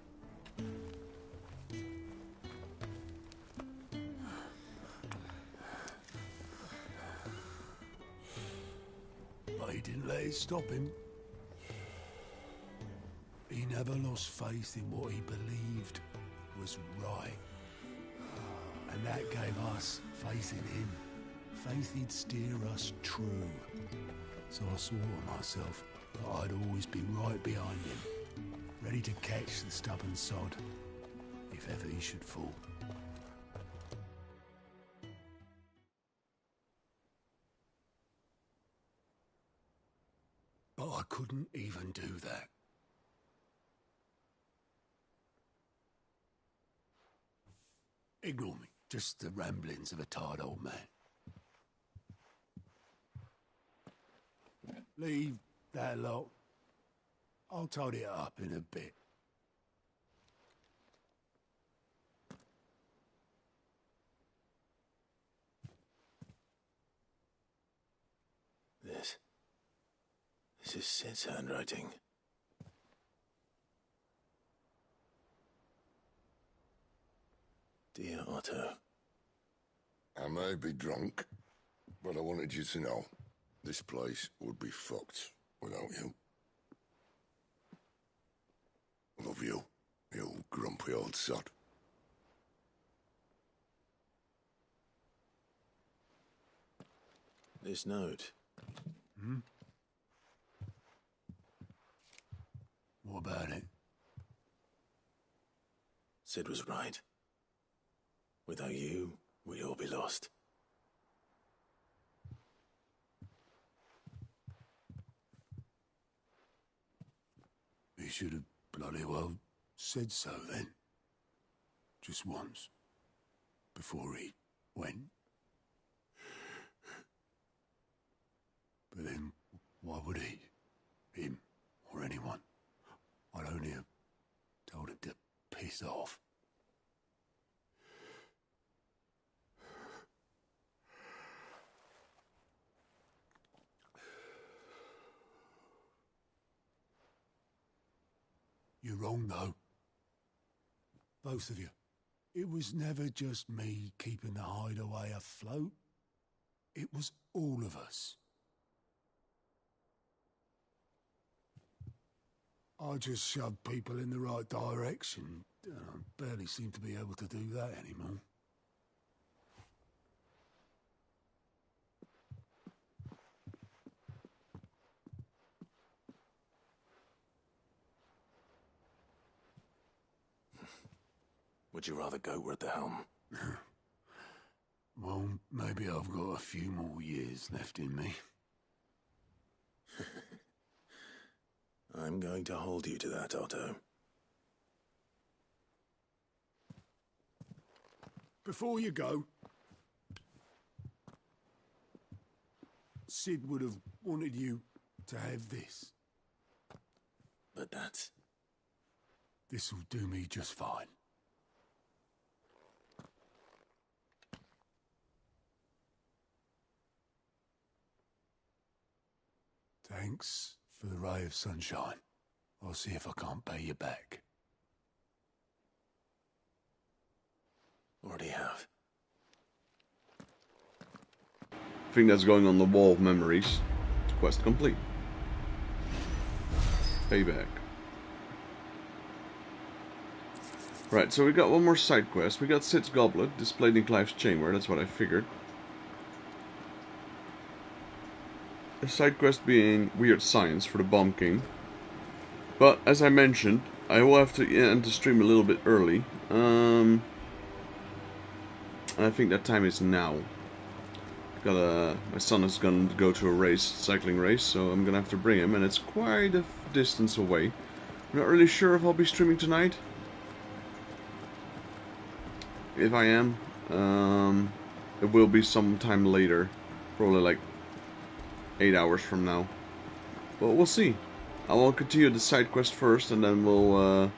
But he didn't let it stop him. He never lost faith in what he believed was right. And that gave us faith in him. Faith he'd steer us true. So I swore to myself that I'd always be right behind him, ready to catch the stubborn sod, if ever he should fall. But I couldn't even do that. Ignore me. Just the ramblings of a tired old man. Leave that lot. I'll tidy it up in a bit. This is Sid's handwriting. Dear Otto. I may be drunk, but I wanted you to know this place would be fucked without you. I love you, you grumpy old sod. This note. Hmm? What about it? Sid was right. Without you, we'd all be lost. He should have bloody well said so then. Just once. Before he went. But then, why would he? Him, or anyone? I'd only have told him to piss off. You're wrong, though. Both of you. It was never just me keeping the hideaway afloat. It was all of us. I just shoved people in the right direction. I barely seem to be able to do that anymore. Would you rather go at the helm? Well, maybe I've got a few more years left in me. I'm going to hold you to that, Otto. Before you go, Sid would have wanted you to have this. But that's... This'll do me just fine. Thanks for the ray of sunshine. I'll see if I can't pay you back. Already have. Thing that's going on the wall of memories. Quest complete. Payback. Right, so we got one more side quest. We got Sid's goblet displayed in Clive's chamber. That's what I figured. The side quest being weird science for the Bomb King. But as I mentioned, I will have to end the stream a little bit early. I think that time is now. My son is going to go to a cycling race, so I'm gonna have to bring him, and it's quite a distance away. I'm not really sure if I'll be streaming tonight. If I am, it will be sometime later, probably like 8 hours from now. But we'll see. I will continue the side quest first, and then we'll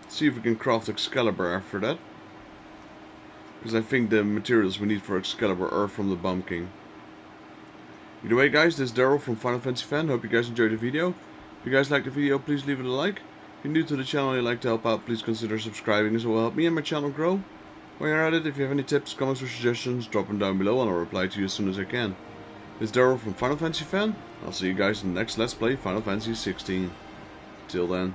see if we can craft Excalibur after that. Because I think the materials we need for Excalibur are from the Bomb King. Either way, guys, this is Daryl from Final Fantasy Fan. Hope you guys enjoyed the video. If you guys liked the video, please leave it a like. If you're new to the channel and you'd like to help out, please consider subscribing, as it will help me and my channel grow. While you're at it, if you have any tips, comments or suggestions, drop them down below and I'll reply to you as soon as I can. This is Daryl from Final Fantasy Fan. I'll see you guys in the next Let's Play Final Fantasy XVI. Till then.